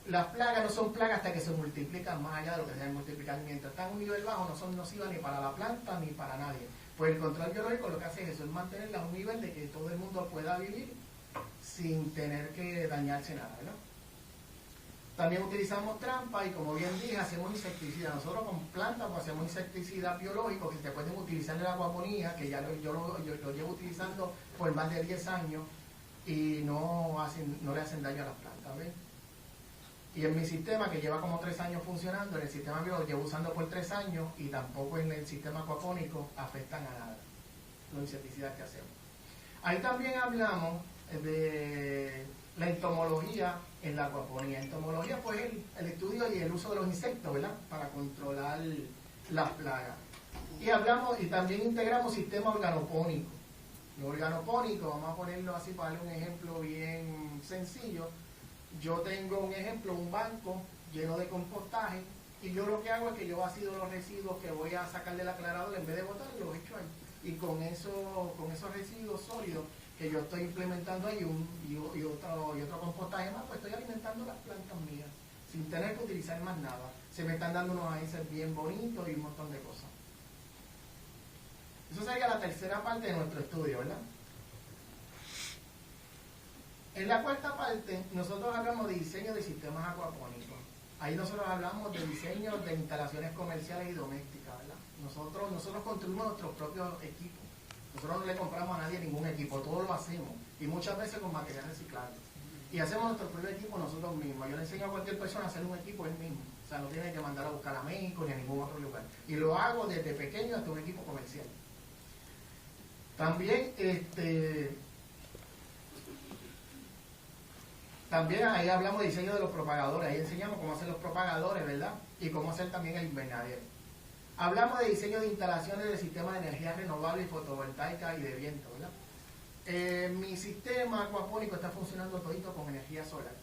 Las plagas no son plagas hasta que se multiplican más allá de lo que se deben multiplicar. Mientras están a un nivel bajo, no son nocivas ni para la planta ni para nadie. Pues el control biológico lo que hace es eso, es mantenerla a un nivel de que todo el mundo pueda vivir sin tener que dañarse nada, ¿verdad? También utilizamos trampa y, como bien dije, hacemos insecticidas. Nosotros con plantas pues hacemos insecticidas biológicos que se pueden utilizar en la acuaponía, que ya yo lo llevo utilizando por más de 10 años y no le hacen daño a las plantas, ¿ves? Y en mi sistema, que lleva como 3 años funcionando, en el sistema biológico lo llevo usando por 3 años y tampoco en el sistema acuapónico afectan a nada los insecticidas que hacemos. Ahí también hablamos de la entomología en la acuaponía. Entomología pues es el estudio y el uso de los insectos, ¿verdad? Para controlar las plagas. Y también integramos sistemas organopónicos. Lo organopónico, vamos a ponerlo así para darle un ejemplo bien sencillo. Yo tengo un ejemplo, un banco lleno de compostaje, y yo lo que hago es que yo vacío los residuos que voy a sacar del aclarador, en vez de botar, los echo ahí. Y con esos residuos sólidos que yo estoy implementando ahí y otro compostaje más, pues estoy alimentando las plantas mías, sin tener que utilizar más nada. Se me están dando unos maíces bien bonitos y un montón de cosas. Eso sería la tercera parte de nuestro estudio, ¿verdad? En la cuarta parte, nosotros hablamos de diseño de sistemas acuapónicos. Ahí nosotros hablamos de diseño de instalaciones comerciales y domésticas, ¿verdad? Nosotros construimos nuestros propios equipos. Nosotros no le compramos a nadie ningún equipo, todo lo hacemos. Y muchas veces con material reciclable. Y hacemos nuestro propio equipo nosotros mismos. Yo le enseño a cualquier persona a hacer un equipo él mismo. O sea, no tiene que mandar a buscar a México ni a ningún otro lugar. Y lo hago desde pequeño hasta un equipo comercial. También ahí hablamos de diseño de los propagadores, ahí enseñamos cómo hacer los propagadores, ¿verdad? Y cómo hacer también el invernadero. Hablamos de diseño de instalaciones de sistemas de energía renovable y fotovoltaica y de viento, ¿verdad? Mi sistema acuapónico está funcionando todito con energía solar.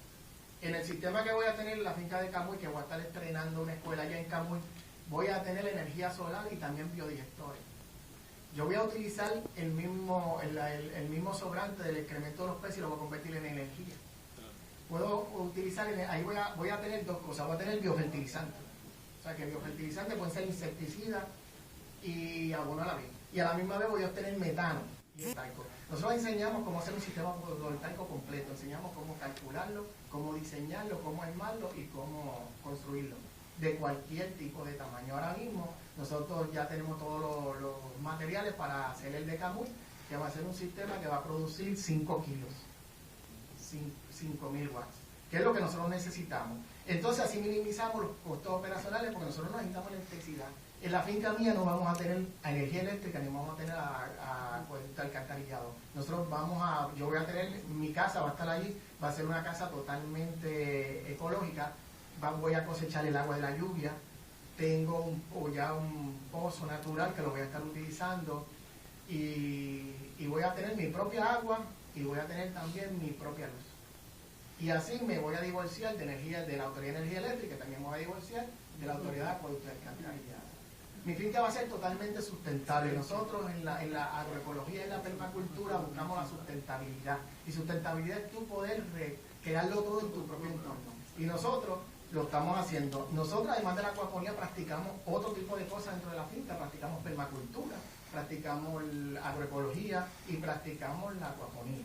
En el sistema que voy a tener en la finca de Camuy, que voy a estar estrenando una escuela allá en Camuy, voy a tener energía solar y también biodigestores. Yo voy a utilizar el mismo sobrante del excremento de los peces y lo voy a convertir en energía. Puedo utilizar, ahí voy a tener 2 cosas, voy a tener biofertilizante. O sea que biofertilizante pueden ser insecticidas y abono a la vez. Y a la misma vez voy a obtener metano y voltaico. Nosotros enseñamos cómo hacer un sistema fotovoltaico completo, enseñamos cómo calcularlo, cómo diseñarlo, cómo armarlo y cómo construirlo, de cualquier tipo de tamaño. Ahora mismo nosotros ya tenemos todos los materiales para hacer el de Camuy, que va a ser un sistema que va a producir 5 kilos. 5.000 watts, que es lo que nosotros necesitamos. Entonces así minimizamos los costos operacionales porque nosotros no necesitamos electricidad. En la finca mía no vamos a tener energía eléctrica ni vamos a tener alcantarillado. Yo voy a tener, mi casa va a estar allí, va a ser una casa totalmente ecológica, voy a cosechar el agua de la lluvia, tengo ya un pozo natural que lo voy a estar utilizando y voy a tener mi propia agua y voy a tener también mi propia luz. Y así me voy a divorciar de la Autoridad de Energía Eléctrica, también me voy a divorciar de la Autoridad de Acueducto y Alcantarillado. Mi finca va a ser totalmente sustentable. Nosotros en la agroecología y en la permacultura buscamos la sustentabilidad. Y sustentabilidad es tu poder crearlo todo en tu propio entorno. Y nosotros lo estamos haciendo. Nosotros, además de la acuaponía, practicamos otro tipo de cosas dentro de la finca. Practicamos permacultura, practicamos agroecología y practicamos la acuaponía.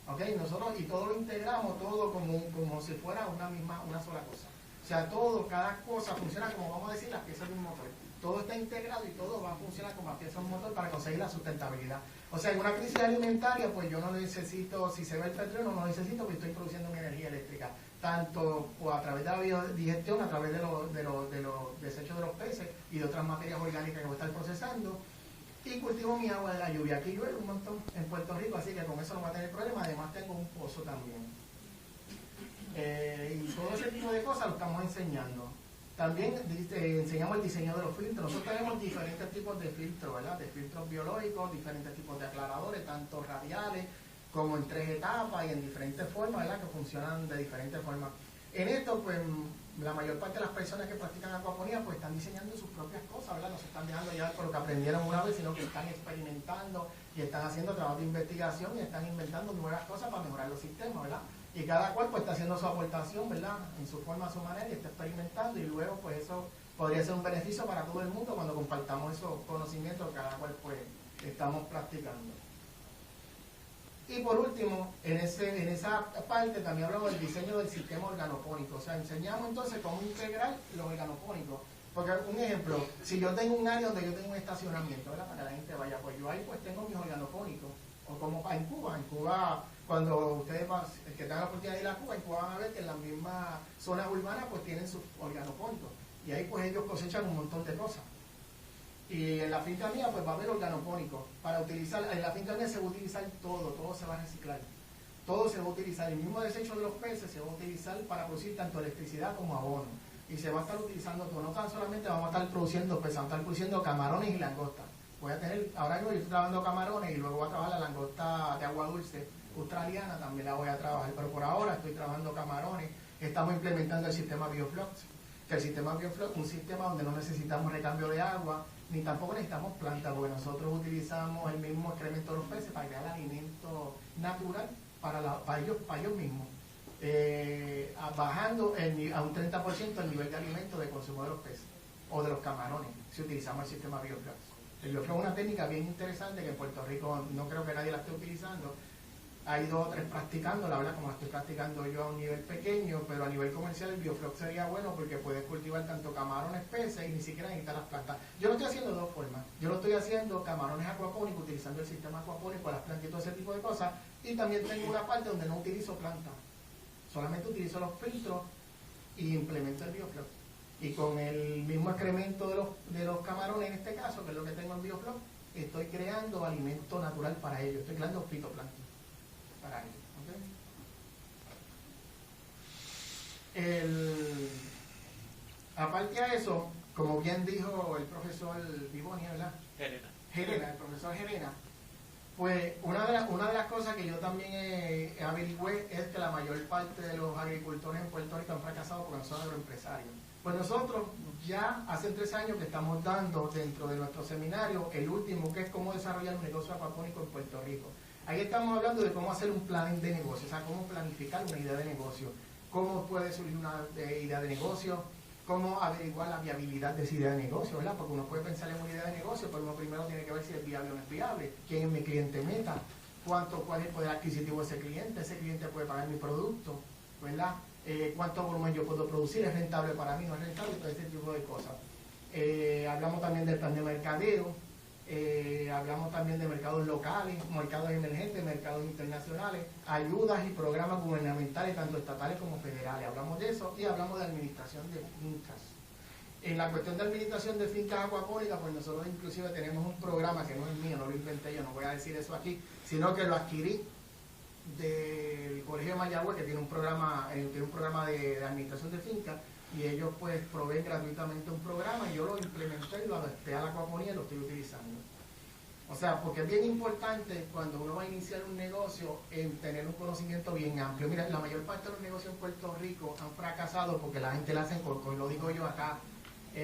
¿Okay? Nosotros, y todo lo integramos, todo como si fuera una sola cosa. O sea, cada cosa funciona como, vamos a decir, las piezas de un motor. todo está integrado y todo va a funcionar como una pieza de un motor para conseguir la sustentabilidad. O sea, en una crisis alimentaria, pues yo no necesito, si se ve el petróleo, no necesito porque estoy produciendo mi energía eléctrica, tanto pues, a través de la biodigestión, a través de los desechos de los peces y de otras materias orgánicas que voy a estar procesando, y cultivo mi agua de la lluvia. Aquí llueve un montón en Puerto Rico, así que con eso no va a tener problema. Además tengo un pozo también. Y todo ese tipo de cosas lo estamos enseñando. También enseñamos el diseño de los filtros. Nosotros tenemos diferentes tipos de filtros, ¿verdad? De filtros biológicos, diferentes tipos de aclaradores, tanto radiales como en 3 etapas y en diferentes formas, ¿verdad? Que funcionan de diferentes formas. En esto, pues, la mayor parte de las personas que practican acuaponía, pues, están diseñando sus propias cosas, ¿verdad? No se están dejando llevar por lo que aprendieron una vez, sino que están experimentando y están haciendo trabajo de investigación y están inventando nuevas cosas para mejorar los sistemas, ¿verdad? Y cada cual pues está haciendo su aportación, ¿verdad? En su forma, a su manera, y está experimentando, y luego pues eso podría ser un beneficio para todo el mundo cuando compartamos esos conocimientos que cada cual pues estamos practicando. Y por último, en esa parte también hablamos del diseño del sistema organopónico. O sea, enseñamos entonces cómo integrar los organopónicos. Porque un ejemplo, si yo tengo un área donde yo tengo un estacionamiento, ¿verdad? Para que la gente vaya, pues yo ahí pues tengo mis organopónicos. O como en Cuba, cuando ustedes el que tengan la oportunidad de ir a Cuba, en Cuba van a ver que en las mismas zonas urbanas pues tienen sus organopónicos. Y ahí pues ellos cosechan un montón de cosas. Y en la finca mía pues va a haber organopónicos. Para utilizar, en la finca mía se va a utilizar todo se va a reciclar. Todo se va a utilizar. El mismo desecho de los peces se va a utilizar para producir tanto electricidad como abono. Y se va a estar utilizando todo. No tan solamente vamos a estar produciendo peces, vamos a estar produciendo camarones y langostas. Voy a tener, ahora mismo yo estoy trabajando camarones y luego voy a trabajar la langosta de agua dulce australiana, también la voy a trabajar. Pero por ahora estoy trabajando camarones. Estamos implementando el sistema Bioflux. Que el sistema Bioflux es un sistema donde no necesitamos recambio de agua, ni tampoco necesitamos plantas, porque nosotros utilizamos el mismo excremento de los peces para crear alimento natural para ellos mismos, bajando a un 30% el nivel de alimento de consumo de los peces o de los camarones si utilizamos el sistema Bioflux. El Bioflux es una técnica bien interesante que en Puerto Rico no creo que nadie la esté utilizando. Hay 2 o 3 practicando, la verdad, como la estoy practicando yo a un nivel pequeño, pero a nivel comercial el Bioflux sería bueno porque puedes cultivar tanto camarones, peces y ni siquiera necesitas las plantas. Yo lo estoy haciendo de 2 formas. Yo lo estoy haciendo camarones acuapónicos, utilizando el sistema acuapónico, las plantas y todo ese tipo de cosas. Y también tengo una parte donde no utilizo plantas. Solamente utilizo los filtros y implemento el Bioflux. Y con el mismo excremento de los camarones, en este caso, que es lo que tengo en Bioflux, estoy creando alimento natural para ellos. Estoy creando fitoplancton para ellos. Aparte a eso, como bien dijo el profesor Vivoni, ¿verdad? Gerena, el profesor Gerena, pues una de las cosas que yo también averigüé es que la mayor parte de los agricultores en Puerto Rico han fracasado porque no son agroempresarios. Pues nosotros ya hace 3 años que estamos dando dentro de nuestro seminario el último, que es cómo desarrollar un negocio acuapónico en Puerto Rico. Ahí estamos hablando de cómo hacer un plan de negocio, o sea, cómo planificar una idea de negocio, cómo puede surgir una idea de negocio, cómo averiguar la viabilidad de esa idea de negocio, ¿verdad? Porque uno puede pensar en una idea de negocio, pero uno primero tiene que ver si es viable o no es viable, quién es mi cliente meta, cuál es el poder adquisitivo de ese cliente puede pagar mi producto, ¿verdad? Cuánto volumen yo puedo producir, es rentable para mí, no es rentable, todo ese tipo de cosas. Hablamos también del plan de mercadeo, hablamos también de mercados locales, mercados emergentes, mercados internacionales, ayudas y programas gubernamentales, tanto estatales como federales. Hablamos de eso y hablamos de administración de fincas. En la cuestión de administración de fincas acuapónicas, pues nosotros inclusive tenemos un programa que no es mío, no lo inventé yo, no voy a decir eso aquí, sino que lo adquirí del Colegio de Mayagüez, que tiene un programa de administración de fincas, y ellos pues proveen gratuitamente un programa y yo lo implementé y lo adapté a la acuaponía y lo estoy utilizando. O sea, porque es bien importante cuando uno va a iniciar un negocio en tener un conocimiento bien amplio. Mira, la mayor parte de los negocios en Puerto Rico han fracasado porque la gente la hace con, lo digo yo acá,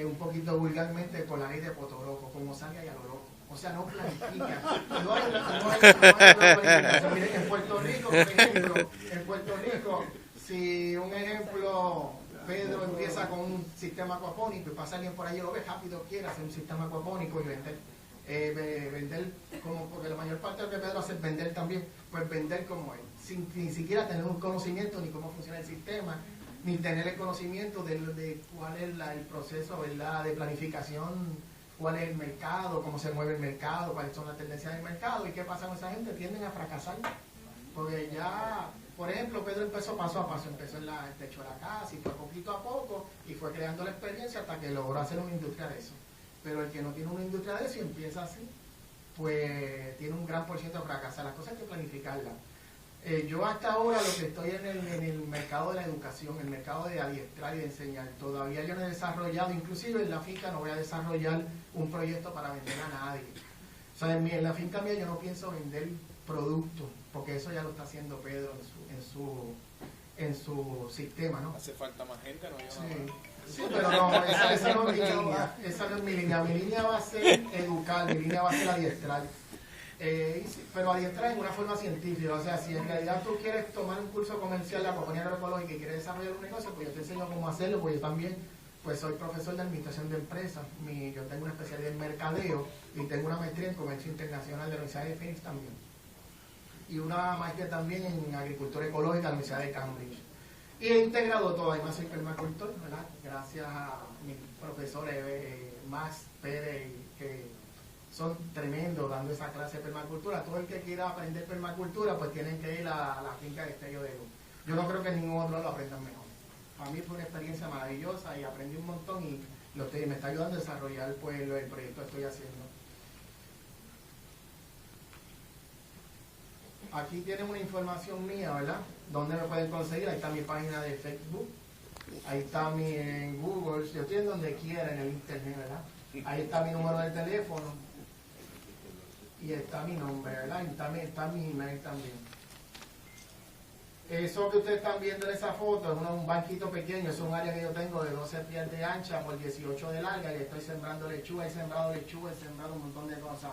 un poquito vulgarmente, con la ley de Potoroco, como salga y a lo loco. O sea, no planifica. No hay planificación. Miren, en Puerto Rico, por ejemplo, si un ejemplo, Pedro empieza con un sistema acuapónico y pasa alguien por ahí y lo ve rápido, quiere hacer un sistema acuapónico y vender como, porque la mayor parte de lo que Pedro hace es vender también, pues vender como él, sin ni siquiera tener un conocimiento ni cómo funciona el sistema, ni tener el conocimiento de cuál es el proceso, ¿verdad?, de planificación cuál es el mercado, cómo se mueve el mercado, cuáles son las tendencias del mercado y qué pasa con esa gente. Tienden a fracasar porque ya, por ejemplo, Pedro empezó paso a paso, empezó en el techo de la casa y fue poquito a poco y fue creando la experiencia hasta que logró hacer una industria de eso. Pero el que no tiene una industria de eso y empieza así, pues tiene un gran % de fracasar. Las cosas hay que planificarlas. Yo hasta ahora lo que estoy en el mercado de la educación, el mercado de adiestrar y de enseñar. Todavía yo no he desarrollado, inclusive en la finca no voy a desarrollar un proyecto para vender a nadie. O sea, en la finca mía yo no pienso vender productos, porque eso ya lo está haciendo Pedro en su sistema, ¿no? Hace falta más gente, ¿no? Sí, pero no, esa no es mi línea. Esa no es mi línea. Mi línea va a ser educar, mi línea va a ser adiestrar. Pero adiestrar en una forma científica. O sea, si en realidad tú quieres tomar un curso comercial de acuaponía agroecológica y quieres desarrollar un negocio, pues yo te enseño cómo hacerlo, pues yo también pues soy profesor de administración de empresas. Yo tengo una especialidad en mercadeo y tengo una maestría en comercio internacional de la Universidad de Phoenix también. Y una maestría también en agricultura ecológica de la Universidad de Cambridge. Y he integrado todo, además soy permacultor, ¿verdad? Gracias a mis profesores Max, Pérez, que son tremendos dando esa clase de permacultura. Todo el que quiera aprender permacultura, pues tienen que ir a la finca de Estello de Luz. Yo no creo que en ningún otro lo aprendan mejor. Para mí fue una experiencia maravillosa y aprendí un montón y me está ayudando a desarrollar pues, el proyecto que estoy haciendo. Aquí tienen una información mía, ¿verdad? ¿Dónde me pueden conseguir? Ahí está mi página de Facebook. Ahí está en Google. Yo estoy en donde quiera en el internet, ¿verdad? Ahí está mi número de teléfono. Y está mi nombre, ¿verdad? Y también está mi email también. Eso que ustedes están viendo en esa foto es un banquito pequeño. Es un área que yo tengo de 12 pies de ancha por 18 de larga. Y estoy sembrando lechuga. He sembrado lechuga, he sembrado un montón de cosas.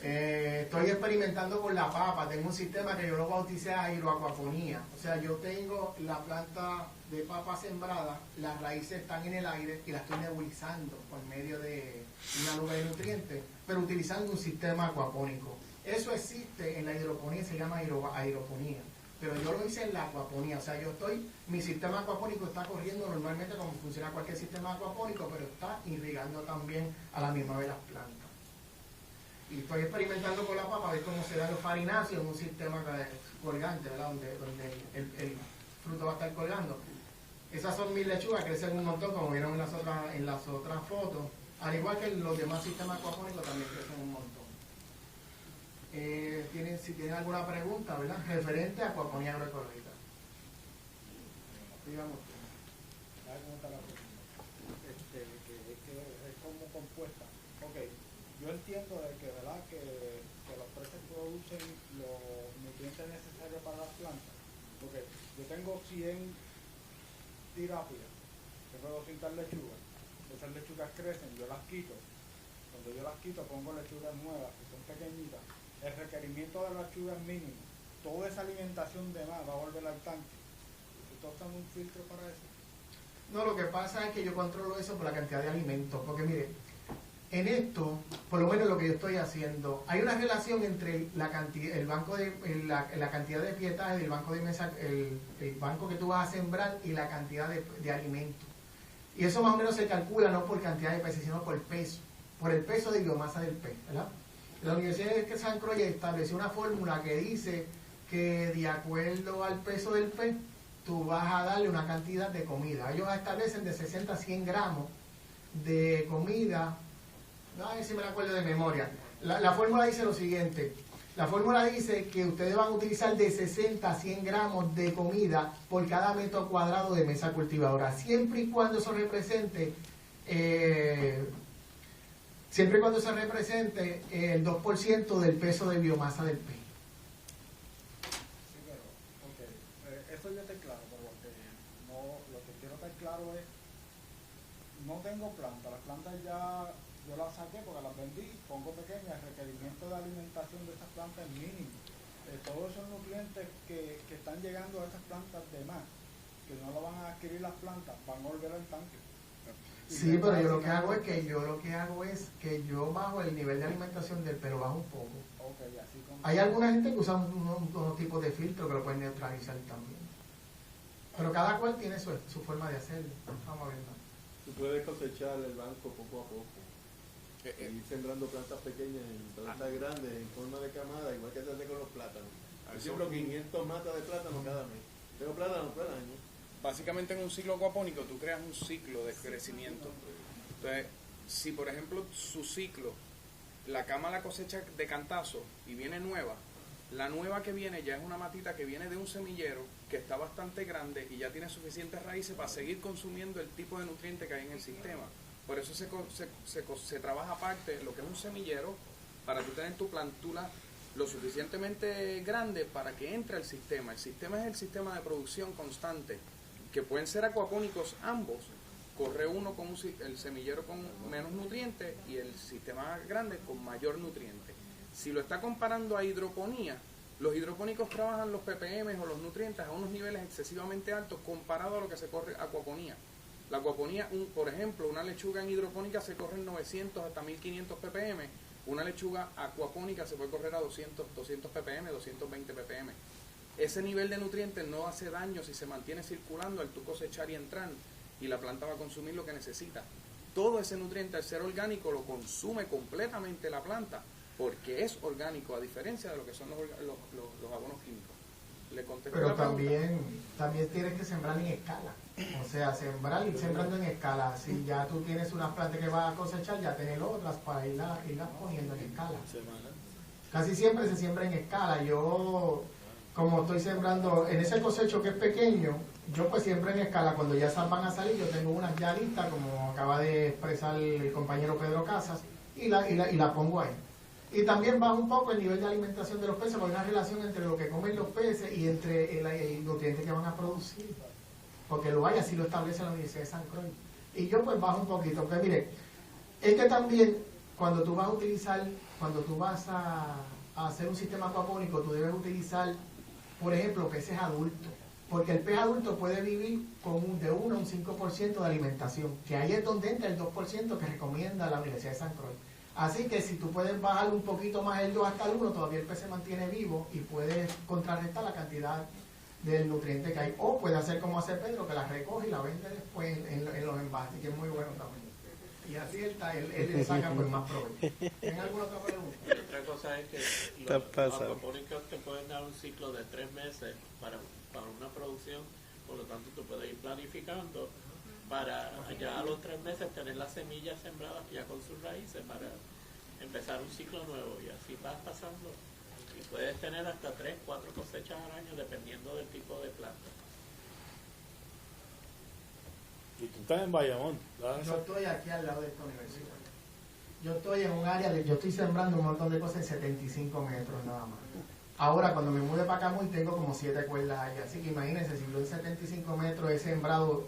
Estoy experimentando con la papa. Tengo un sistema que yo lo bauticé hidroacuaponía. O sea, yo tengo la planta de papa sembrada, las raíces están en el aire y las estoy nebulizando por medio de una nube de nutrientes, pero utilizando un sistema acuapónico. Eso existe en la hidroponía, se llama hidroponía. Pero yo lo hice en la acuaponía. O sea, mi sistema acuapónico está corriendo normalmente como funciona cualquier sistema acuapónico, pero está irrigando también a la misma vez las plantas. Y estoy experimentando con la papa a ver cómo se da los farináceos en un sistema colgante, ¿verdad? Donde el fruto va a estar colgando. Esas son mis lechugas, crecen un montón, como vieron en las otras fotos. Al igual que los demás sistemas acuapónicos también crecen un montón. Si tienen alguna pregunta, ¿verdad? Referente a acuaponía agroecológica. Digamos. ¿Cómo está la pregunta? Que es como compuesta. Ok. Yo entiendo de que, ¿verdad? que los peces producen los nutrientes necesarios para las plantas. Porque yo tengo 100 tirápidas, tengo 200 lechugas. Esas lechugas crecen, yo las quito. Cuando yo las quito, pongo lechugas nuevas, que son pequeñitas. El requerimiento de la lechuga es mínimo. Toda esa alimentación de más va a volver al tanque. ¿Ustedes usan un filtro para eso? No, lo que pasa es que yo controlo eso por la cantidad de alimentos. Porque mire, en esto, por lo menos lo que yo estoy haciendo, hay una relación entre la cantidad, la cantidad de pietaje del banco de mesa, el banco que tú vas a sembrar y la cantidad de alimentos. Y eso más o menos se calcula no por cantidad de peces, sino por peso, por el peso de biomasa del pez, ¿verdad? La Universidad de San Croix estableció una fórmula que dice que de acuerdo al peso del pez, tú vas a darle una cantidad de comida. Ellos establecen de 60 a 100 gramos de comida. A ver si me la acuerdo de memoria. La fórmula dice lo siguiente. La fórmula dice que ustedes van a utilizar de 60 a 100 gramos de comida por cada metro cuadrado de mesa cultivadora, siempre y cuando eso represente el 2% del peso de biomasa del pez. Sí, pero, ok, eso yo estoy claro, pero lo que quiero estar claro es, no tengo planta, las plantas ya yo las saqué porque las vendí, pongo pequeñas, el requerimiento de alimentación de estas plantas es mínimo. Todos esos nutrientes que están llegando a estas plantas de más, que no lo van a adquirir las plantas, van a volver al tanque. Sí, pero yo lo que hago es que yo bajo el nivel de alimentación del pero bajo un poco. Okay, así como... Hay alguna gente que usa unos tipos de filtro que lo pueden neutralizar también. Pero cada cual tiene su forma de hacerlo. Vamos a ver. Tú puedes cosechar el banco poco a poco. Ir sembrando plantas pequeñas en plantas grandes en forma de camada, igual que se hace con los plátanos. Yo siembro 500 matas de plátano cada mes. Tengo plátano todo el año. Básicamente en un ciclo acuapónico tú creas un ciclo de crecimiento. Entonces, si por ejemplo su ciclo, la cama la cosecha de cantazo y viene nueva, la nueva que viene ya es una matita que viene de un semillero que está bastante grande y ya tiene suficientes raíces para seguir consumiendo el tipo de nutriente que hay en el sistema. Por eso se trabaja aparte lo que es un semillero para tú tener tu plantula lo suficientemente grande para que entre al sistema. El sistema es el sistema de producción constante, que pueden ser acuapónicos ambos. Corre uno con el semillero con menos nutrientes y el sistema grande con mayor nutriente. Si lo está comparando a hidroponía, los hidropónicos trabajan los ppm o los nutrientes a unos niveles excesivamente altos comparado a lo que se corre acuaponía. La acuaponía, por ejemplo, una lechuga en hidropónica se corre en 900 hasta 1500 ppm. Una lechuga acuapónica se puede correr a 200 ppm, 220 ppm. Ese nivel de nutrientes no hace daño si se mantiene circulando al tú cosechar y entrar, y la planta va a consumir lo que necesita. Todo ese nutriente, al ser orgánico, lo consume completamente la planta, porque es orgánico, a diferencia de lo que son los abonos químicos. ¿Le contesté Pero la pregunta? también tienes que sembrar en escala. O sea, sembrar y sembrando en escala. Si ya tú tienes unas plantas que vas a cosechar, ya tienes otras para irlas poniendo en escala. Casi siempre se siembra en escala. Yo, como estoy sembrando en ese cosecho que es pequeño, yo pues siempre en escala. Cuando ya esas van a salir, yo tengo unas ya listas, como acaba de expresar el compañero Pedro Casas, y la pongo ahí. Y también baja un poco el nivel de alimentación de los peces, porque hay una relación entre lo que comen los peces y entre el nutriente que van a producir. Porque lo hay, así lo establece la Universidad de San Croix. Y yo pues bajo un poquito. Porque mire, es que también cuando tú vas a utilizar, cuando tú vas a hacer un sistema acuapónico, tú debes utilizar, por ejemplo, peces adultos. Porque el pez adulto puede vivir con de 1 a un 5% de alimentación, que ahí es donde entra el 2% que recomienda la Universidad de San Croix. Así que si tú puedes bajar un poquito más el 2 hasta el 1, todavía el pez se mantiene vivo y puedes contrarrestar la cantidad del nutriente que hay. O puede hacer como hace Pedro, que la recoge y la vende después en los envases, que es muy bueno también. Y así él le saca pues más provecho. ¿Tienen alguna otra pregunta? Y otra cosa es que los acuapónicos te pueden dar un ciclo de 3 meses para una producción, por lo tanto tú puedes ir planificando para ya a los 3 meses tener las semillas sembradas ya con sus raíces para empezar un ciclo nuevo, y así vas pasando y puedes tener hasta 3, 4 cosechas al año dependiendo del tipo de planta. Y tú estás en Bayamón. Yo estoy aquí al lado de esta universidad. Yo estoy en un área, yo estoy sembrando un montón de cosas en 75 metros nada más. Ahora, cuando me mude para Camuy, tengo como 7 cuerdas allá. Así que imagínense, si yo en 75 metros he sembrado,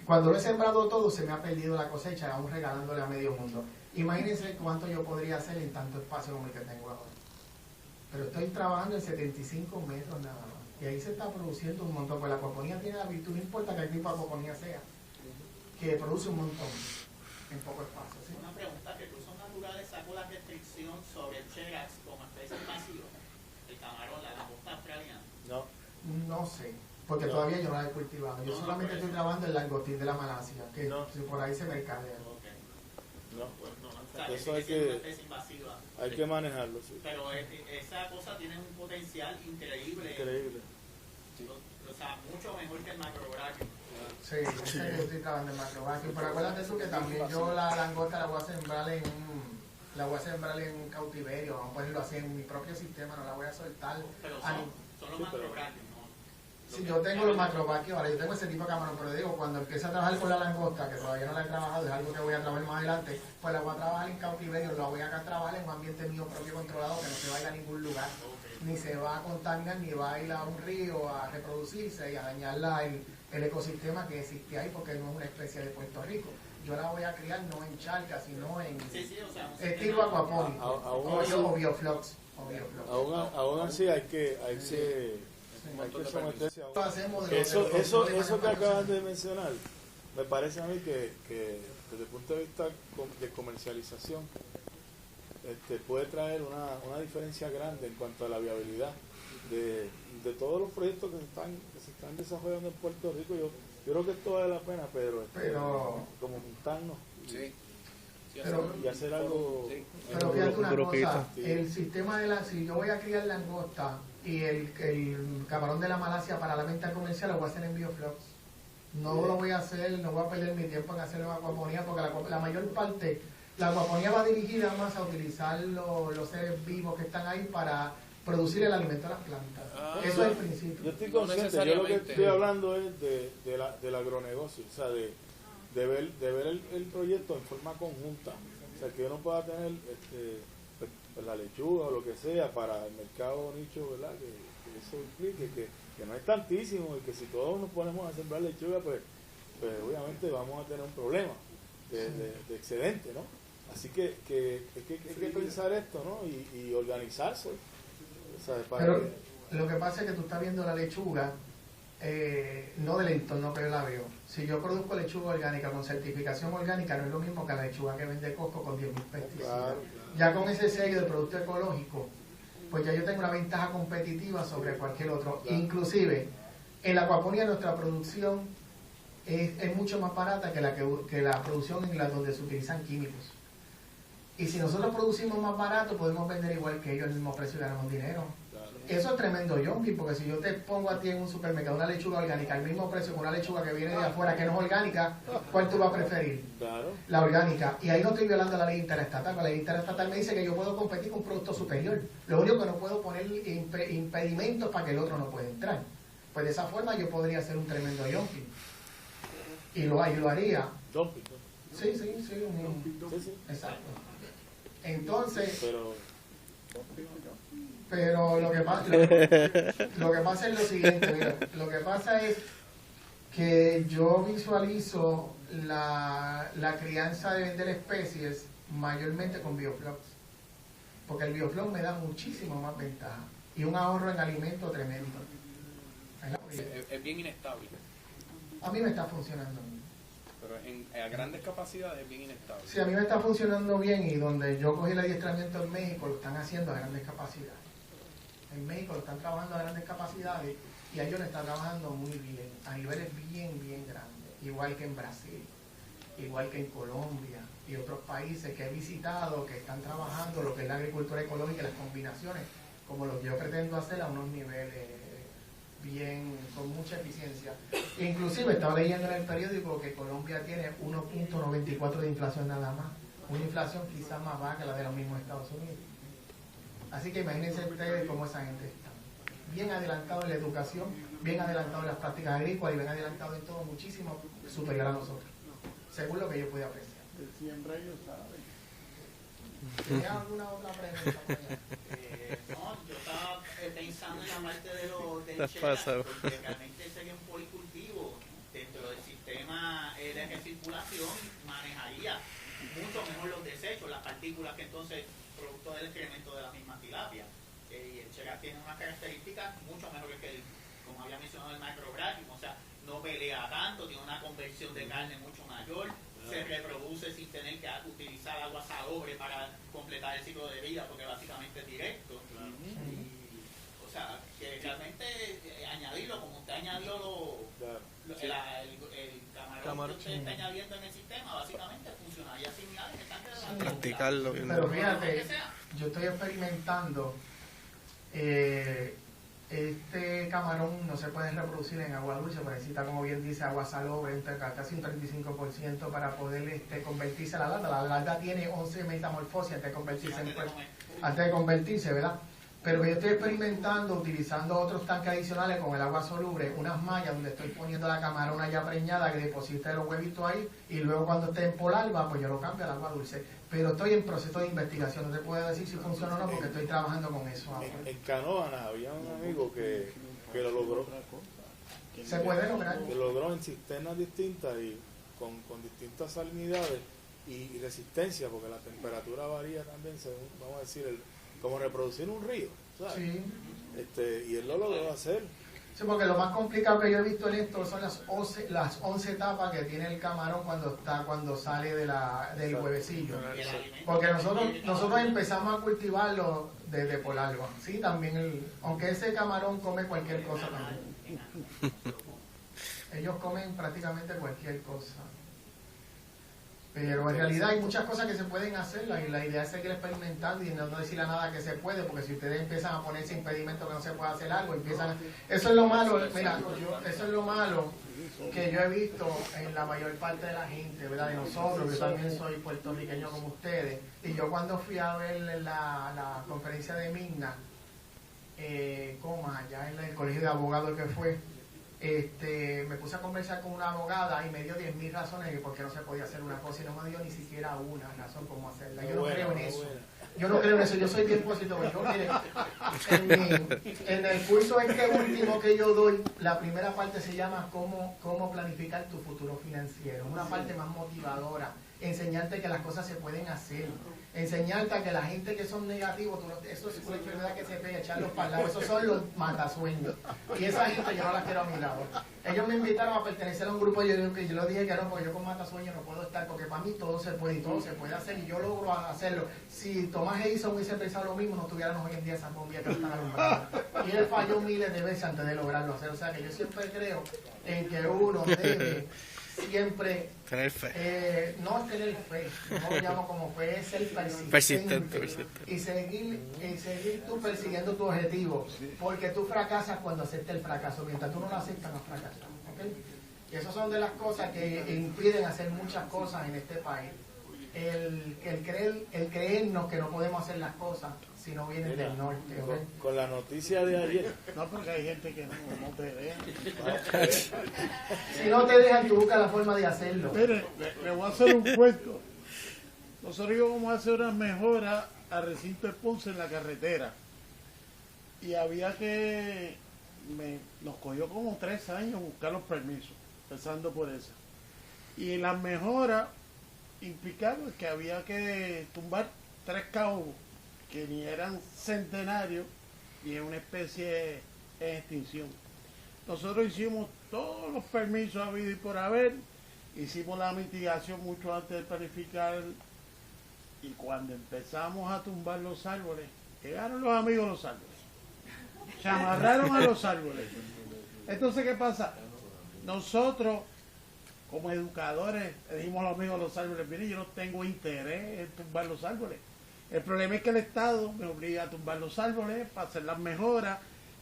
cuando lo he sembrado todo, se me ha perdido la cosecha, aún regalándole a medio mundo. Imagínense cuánto yo podría hacer en tanto espacio como el que tengo ahora. Pero estoy trabajando en 75 metros nada más. Y ahí se está produciendo un montón. Pues la acuaponía tiene la virtud, no importa qué tipo de acuaponía sea, que produce un montón en poco espacio. ¿Sí? Una pregunta: ¿recursos naturales sacó la restricción sobre el Cherax como especie invasiva? El camarón, la langosta australiana. No sé, porque todavía yo no la he cultivado. Yo solamente estoy trabajando el langostín de la Malasia, que por ahí se mercadea. O sea, eso hay que manejarlo, sí. Pero esa cosa tiene un potencial increíble. O sea, mucho mejor que el macrobraquio. Sí, yo estoy trabajando en macrobraquio. Pero acuérdate eso, que también yo la langosta la voy a sembrar en cautiverio. Vamos a ponerlo así en mi propio sistema, no la voy a soltar. Pero son los macrobraquios, ¿no? Sí, yo tengo los macrobraquios, ahora yo tengo ese tipo de camarón, pero digo, cuando empiece a trabajar con la langosta, que todavía no la he trabajado, es algo que voy a trabajar más adelante, pues la voy a trabajar en cautiverio, la voy a trabajar en un ambiente mío propio controlado, que no se va a ir a ningún lugar, ni se va a contaminar, ni va a ir a un río a reproducirse y a dañar el ecosistema que existe ahí, porque no es una especie de Puerto Rico. Yo la voy a criar no en charcas, sino en estilo acuapónico, o bioflux. Aún así hay que someterse a eso que acabas de mencionar. Me parece a mí que desde el punto de vista de comercialización puede traer una diferencia grande en cuanto a la viabilidad de todos los proyectos que se están desarrollando en Puerto Rico. Yo creo que esto vale la pena, Pedro, como juntarnos. Sí. y hacer algo. Sí. Pero fíjate una grupito. cosa, el sistema de si yo voy a criar langosta y el camarón de la Malasia para la venta comercial lo voy a hacer en Bioflux. No lo voy a hacer, no voy a perder mi tiempo en hacerlo en acuaponía, porque la mayor parte, la acuaponía va dirigida más a utilizar los seres vivos que están ahí para producir el alimento de las plantas. Eso es el principio. Yo estoy No consciente, yo lo que necesariamente. estoy hablando es del agronegocio, o sea, de ver el proyecto en forma conjunta. O sea, que uno pueda tener pues, la lechuga o lo que sea para el mercado nicho, ¿verdad? Que eso implique que no es tantísimo y que si todos nos ponemos a sembrar lechuga, pues obviamente vamos a tener un problema de excedente, ¿no? Así que hay que pensar esto, ¿no? Y organizarse. O sea, Pero lo que pasa es que tú estás viendo la lechuga, no del entorno que yo la veo. Si yo produzco lechuga orgánica con certificación orgánica, no es lo mismo que la lechuga que vende Costco con 10.000 pesticidas. Claro. Ya con ese sello de producto ecológico, pues ya yo tengo una ventaja competitiva sobre cualquier otro. Claro. Inclusive, en la acuaponía nuestra producción es mucho más barata que la producción en la donde se utilizan químicos. Y si nosotros producimos más barato, podemos vender igual que ellos al mismo precio y ganamos dinero. Claro. Eso es tremendo yonki, porque si yo te pongo a ti en un supermercado una lechuga orgánica al mismo precio que una lechuga que viene de afuera que no es orgánica, ¿cuál tú vas a preferir? Claro. La orgánica. Y ahí no estoy violando la ley interestatal, porque la ley interestatal me dice que yo puedo competir con un producto superior. Lo único que no puedo poner impedimentos para que el otro no pueda entrar. Pues de esa forma yo podría hacer un tremendo yonki. Y lo haría. Dumping. Sí. Sí. Exacto. Entonces, Pero pero lo que pasa es lo siguiente, mira, lo que pasa es que yo visualizo la crianza de vender especies mayormente con Bioflux, porque el Bioflux me da muchísimo más ventaja y un ahorro en alimento tremendo. Es bien inestable, A mí me está funcionando. pero a grandes capacidades es bien inestable. Sí, a mí me está funcionando bien y donde yo cogí el adiestramiento en México lo están haciendo a grandes capacidades. En México lo están trabajando a grandes capacidades y a ellos le están trabajando muy bien, a niveles bien grandes, igual que en Brasil, igual que en Colombia y otros países que he visitado que están trabajando lo que es la agricultura ecológica y las combinaciones, como lo que yo pretendo hacer a unos niveles con mucha eficiencia. Inclusive estaba leyendo en el periódico que Colombia tiene 1.94 de inflación nada más, una inflación quizás más baja que la de los mismos Estados Unidos. Así que imagínense ustedes cómo esa gente está bien adelantado en la educación, bien adelantado en las prácticas agrícolas y bien adelantado en todo, muchísimo superior a nosotros, según lo que yo pude apreciar. El siembra ellos saben. ¿Tenía alguna otra pregunta? No, yo estaba pensando en la parte de los Estás chelas, pasado. porque realmente sería un policultivo dentro del sistema de recirculación, manejaría mucho mejor los desechos, las partículas que entonces producto del excremento de la misma tilapia. Y el chelas tiene unas características mucho mejores que como había mencionado, el micrografismo, o sea, no pelea tanto, tiene una conversión de carne mucho mayor, se reproduce sin tener que utilizar agua salobre para completar el ciclo de vida, porque básicamente es directo. Y, o sea, que realmente añadirlo, como usted añadió el camarón que usted está añadiendo en el sistema, básicamente funcionaría similar en el tanque de la Practicarlo. Pero fíjate, yo estoy experimentando. Este camarón no se puede reproducir en agua dulce, porque necesita, como bien dice, agua salobre, casi un 35% para poder convertirse a la larva. La larva tiene 11 metamorfosis antes de convertirse, ¿verdad? Pero yo estoy experimentando utilizando otros tanques adicionales con el agua soluble, unas mallas donde estoy poniendo la camarona ya preñada que deposite los huevitos ahí y luego cuando esté en polarva pues yo lo cambio al agua dulce. Pero estoy en proceso de investigación, no te puedo decir si funciona o no porque estoy trabajando con eso ahora. En Canóvanas había un amigo que lo logró. ¿Se puede lograr? Que lo logró en cisternas distintas y con distintas salinidades y resistencia, porque la temperatura varía también según, vamos a decir, como reproducir un río, ¿sabes? Sí. Y él lo logró hacer. Sí, porque lo más complicado que yo he visto en esto son las 11 etapas que tiene el camarón cuando sale del huevecillo. Porque nosotros empezamos a cultivarlo desde polarva. Sí, también aunque ese camarón come cualquier cosa también. Ellos comen prácticamente cualquier cosa. Pero en realidad hay muchas cosas que se pueden hacer, y la idea es seguir experimentando y no decirle a nada que se puede, porque si ustedes empiezan a ponerse impedimentos que no se puede hacer algo, eso es lo malo, mira, eso es lo malo que yo he visto en la mayor parte de la gente, ¿verdad? De nosotros, yo también soy puertorriqueño como ustedes, y yo cuando fui a ver la conferencia de Migna, allá en el colegio de abogados que fue, me puse a conversar con una abogada y me dio 10.000 razones de por qué no se podía hacer una cosa y no me dio ni siquiera una razón cómo hacerla. Yo no creo en eso. Yo no creo en eso. Yo soy bien positivo. En el curso último que yo doy, la primera parte se llama cómo planificar tu futuro financiero. Una parte más motivadora. Enseñarte que las cosas se pueden hacer. Enseñarte a que la gente que son negativos, eso es una enfermedad que se pega, echarlos para el lado, esos son los matasueños. Y esa gente yo no la quiero a mi lado. Ellos me invitaron a pertenecer a un grupo y yo lo dije que no, porque yo con matasueños no puedo estar, porque para mí todo se puede y todo se puede hacer y yo logro hacerlo. Si Thomas Edison hubiese pensado lo mismo, no tuviéramos hoy en día esas bombillas que están alumbrando. Y él falló miles de veces antes de lograrlo hacer. O sea que yo siempre creo en que uno debe siempre tener fe. No es tener fe, no lo llamo como fe, es ser persistente. Y seguir tú persiguiendo tu objetivo, porque tú fracasas cuando aceptas el fracaso, mientras tú no lo aceptas no fracasas, ¿okay? Y esas son de las cosas que impiden hacer muchas cosas en este país, el creernos que no podemos hacer las cosas si no vienen del norte, ¿okay? Con la noticia de ayer. No, porque hay gente que no te deja. Si no te dejan, tú buscas la forma de hacerlo. Mire, le voy a hacer un cuento. Nosotros íbamos a hacer una mejora al recinto de Ponce en la carretera. Y había que... nos cogió como 3 años buscar los permisos, empezando por esa. Y las mejoras implicaban que había que tumbar 3 caobos que ni eran centenarios y es una especie en extinción. Nosotros hicimos todos los permisos habidos y por haber, hicimos la mitigación mucho antes de planificar, y cuando empezamos a tumbar los árboles, llegaron los amigos de los árboles, se amarraron a los árboles. Entonces, ¿qué pasa? Nosotros, como educadores, le dijimos a los amigos de los árboles: miren, yo no tengo interés en tumbar los árboles. El problema es que el Estado me obliga a tumbar los árboles para hacer las mejoras,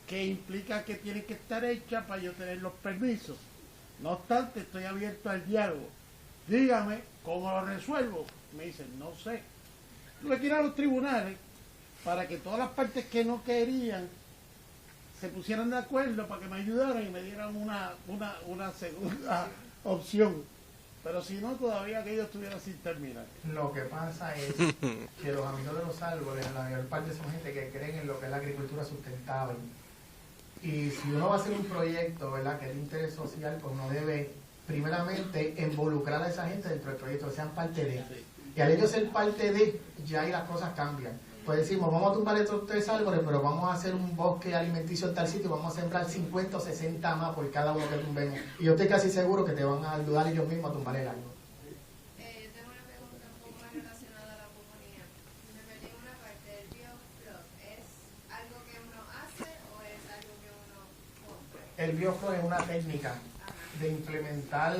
que implica que tienen que estar hechas para yo tener los permisos. No obstante, estoy abierto al diálogo. Dígame cómo lo resuelvo. Me dicen, no sé. Tuve que ir a los tribunales para que todas las partes que no querían se pusieran de acuerdo para que me ayudaran y me dieran una segunda opción. Pero si no, todavía aquello estuviera sin terminar. Lo que pasa es que los amigos de los árboles, la mayor parte son gente que creen en lo que es la agricultura sustentable. Y si uno va a hacer un proyecto, ¿verdad?, que es de interés social, pues uno debe primeramente involucrar a esa gente dentro del proyecto, que sean parte de. Y al ellos ser parte de, ya ahí las cosas cambian. Pues decimos, vamos a tumbar estos 3 árboles, pero vamos a hacer un bosque alimenticio en tal sitio, vamos a sembrar 50 o 60 más por cada uno que tumbemos. Y yo estoy casi seguro que te van a ayudar ellos mismos a tumbar el árbol. Tengo una pregunta un poco más relacionada a la comunidad. Me metí en una parte del biofloc. ¿Es algo que uno hace o es algo que uno compra? El biofloc es una técnica de implementar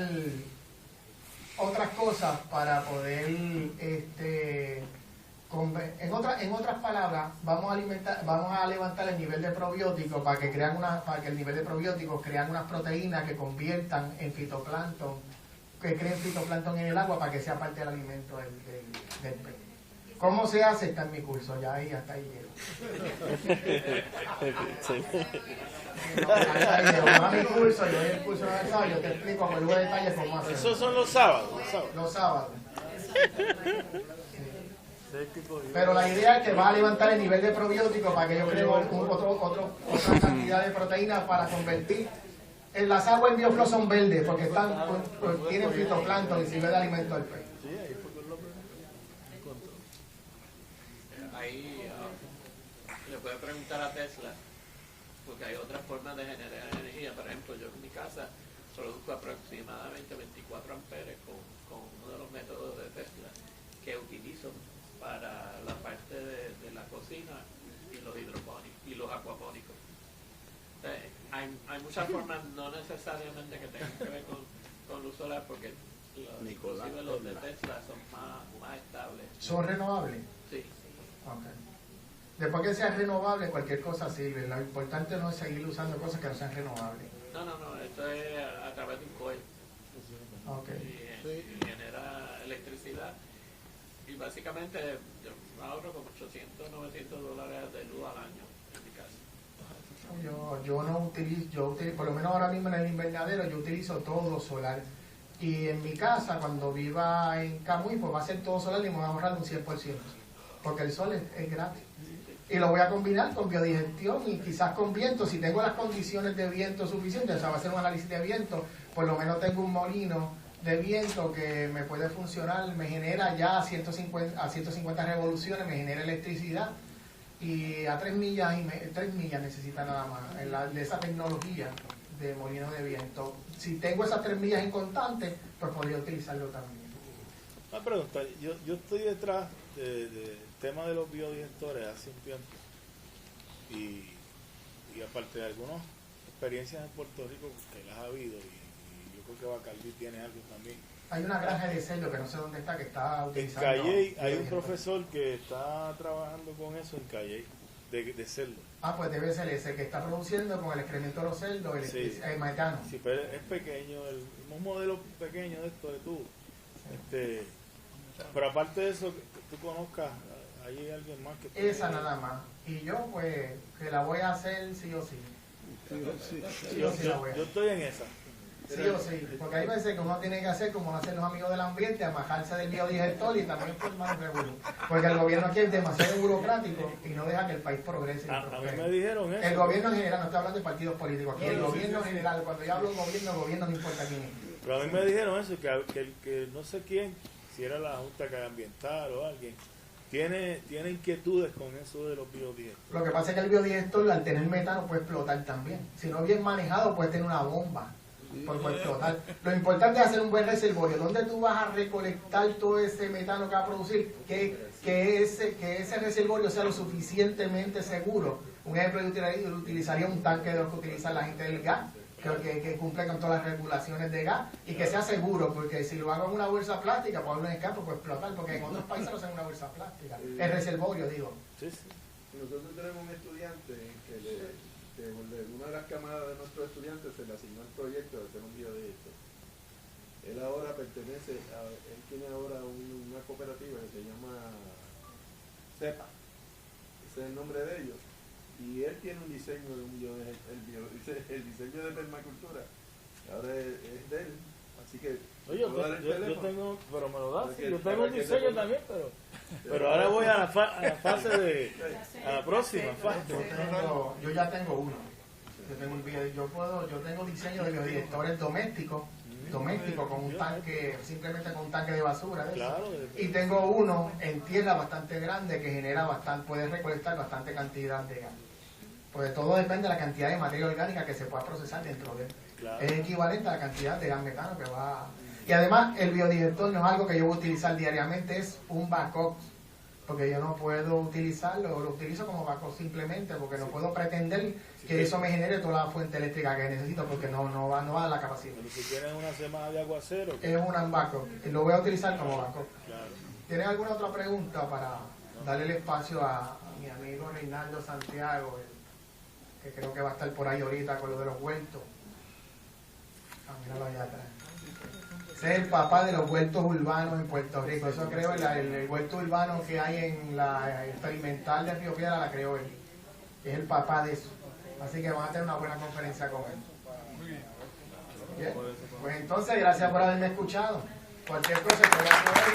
otras cosas para poder en otras palabras, vamos a levantar el nivel de probióticos para que el nivel de probióticos crean unas proteínas que conviertan en fitoplancton, que creen fitoplancton en el agua para que sea parte del alimento del pez. ¿Cómo se hace? Está en mi curso, ya ahí hasta ahí llego. No, mi curso, yo doy el curso de sábado, yo te explico con lujo de detalles cómo hacerlo. Esos son los sábados. Los sábados. Pero la idea es que va a levantar el nivel de probióticos para que yo cree otra cantidad de proteínas para convertir. Las aguas en biofloc son verdes porque tienen fitoplancton y sirve de alimento al pez. Ahí le puedo preguntar a Tesla, porque hay otras formas de generar energía. Por ejemplo, yo en mi casa produzco aproximadamente 24 amperes con uno de los métodos de Tesla que utilizo para la parte de la cocina y los hidropónicos y los acuapónicos. Hay muchas formas, no necesariamente que tengan que ver con luz solar, porque inclusive los de Tesla son más estables. ¿Son renovables? Sí. Okay. Después que sean renovables, cualquier cosa sirve. Lo importante no es seguir usando cosas que no sean renovables. No, esto es a través de un cohete. Okay. Y genera electricidad. Y básicamente yo ahorro como $800, $900 de luz al año en mi casa. Yo no utilizo, por lo menos ahora mismo en el invernadero, yo utilizo todo solar. Y en mi casa, cuando viva en Camuy, pues va a ser todo solar y me voy a ahorrar un 100%. Porque el sol es gratis. Y lo voy a combinar con biodigestión y quizás con viento. Si tengo las condiciones de viento suficientes, o sea, va a ser un análisis de viento, por lo menos tengo un molino de viento que me puede funcionar, me genera ya a 150 revoluciones, me genera electricidad. Y a 3 millas necesita nada más de esa tecnología de molino de viento. Si tengo esas 3 millas en constante, pues podría utilizarlo también. Una pregunta, yo estoy detrás del tema de los biodigestores hace un tiempo y aparte de algunas experiencias en Puerto Rico que las ha habido y yo creo que Bacardí tiene algo también. Hay una granja de cerdo que no sé dónde está, que está utilizando... En Calley hay un profesor que está trabajando con eso en Calley, de cerdo. Ah, pues debe ser ese que está produciendo con el excremento de los cerdos, el metano. Sí, pero es pequeño, un modelo pequeño de esto de tubo. Pero aparte de eso, que tú conozcas, hay alguien más que... Esa nada más. Y yo, pues, que la voy a hacer sí o sí. Yo estoy en esa. Sí o sí, porque hay veces que uno tiene que hacer como hacen los amigos del ambiente, amajarse del biodigestor y también formar un revuelo. Porque el gobierno aquí es demasiado burocrático y no deja que el país progrese. A mí me dijeron eso. El gobierno en general, no estoy hablando de partidos políticos, aquí el gobierno en general, cuando yo hablo de gobierno no importa quién es. Pero a mí me dijeron eso, que no sé quién, si era la Junta Ambiental o alguien, tiene inquietudes con eso de los biodigestores. Lo que pasa es que el biodigestor al tener metano puede explotar también. Si no bien manejado puede tener una bomba. Por explotar. Lo importante es hacer un buen reservorio donde tú vas a recolectar todo ese metano que va a producir, que ese reservorio sea lo suficientemente seguro. Un ejemplo, yo utilizaría un tanque de los que utiliza la gente del gas, que cumple con todas las regulaciones de gas y que sea seguro, porque si lo hago en una bolsa plástica, pues un escape puede explotar, porque en otros países lo hacen en una bolsa plástica. El reservorio, digo. Sí. Nosotros tenemos un estudiante que de una de las camadas de nuestros estudiantes se le asignó el proyecto de ser un biodigestor. Él ahora él tiene ahora una cooperativa que se llama CEPA, ese es el nombre de ellos, y él tiene un diseño de un el diseño de permacultura, ahora es de él, así que oye, yo tengo, pero me lo das, yo tengo un diseño también, pero ahora voy a la fase a la próxima fase. Yo ya tengo uno. Yo tengo diseño de biodigestores domésticos con un tanque, simplemente con un tanque de basura. Claro, y tengo uno en tierra bastante grande que puede recolectar bastante cantidad de gas. Porque todo depende de la cantidad de materia orgánica que se pueda procesar dentro de él. Claro. Es equivalente a la cantidad de gas metano que va. Y además el biodigestor no es algo que yo voy a utilizar diariamente, es un backup. Porque yo no puedo utilizarlo, lo utilizo como backup simplemente, porque no puedo pretender que eso me genere toda la fuente eléctrica que necesito, porque no va a la capacidad. Pero si tienes una semana de aguacero, es un backup, lo voy a utilizar como backup. Claro. ¿Tienes alguna otra pregunta para darle el espacio a mi amigo Reinaldo Santiago, que creo que va a estar por ahí ahorita con lo de los huertos? Míralo allá atrás. Ese es el papá de los huertos urbanos en Puerto Rico. Eso creo el huerto urbano que hay en la experimental de Río Piedra, la creó él. Es el papá de eso. Así que van a tener una buena conferencia con él. Bien. Pues entonces, gracias por haberme escuchado. Cualquier cosa que vaya a poder,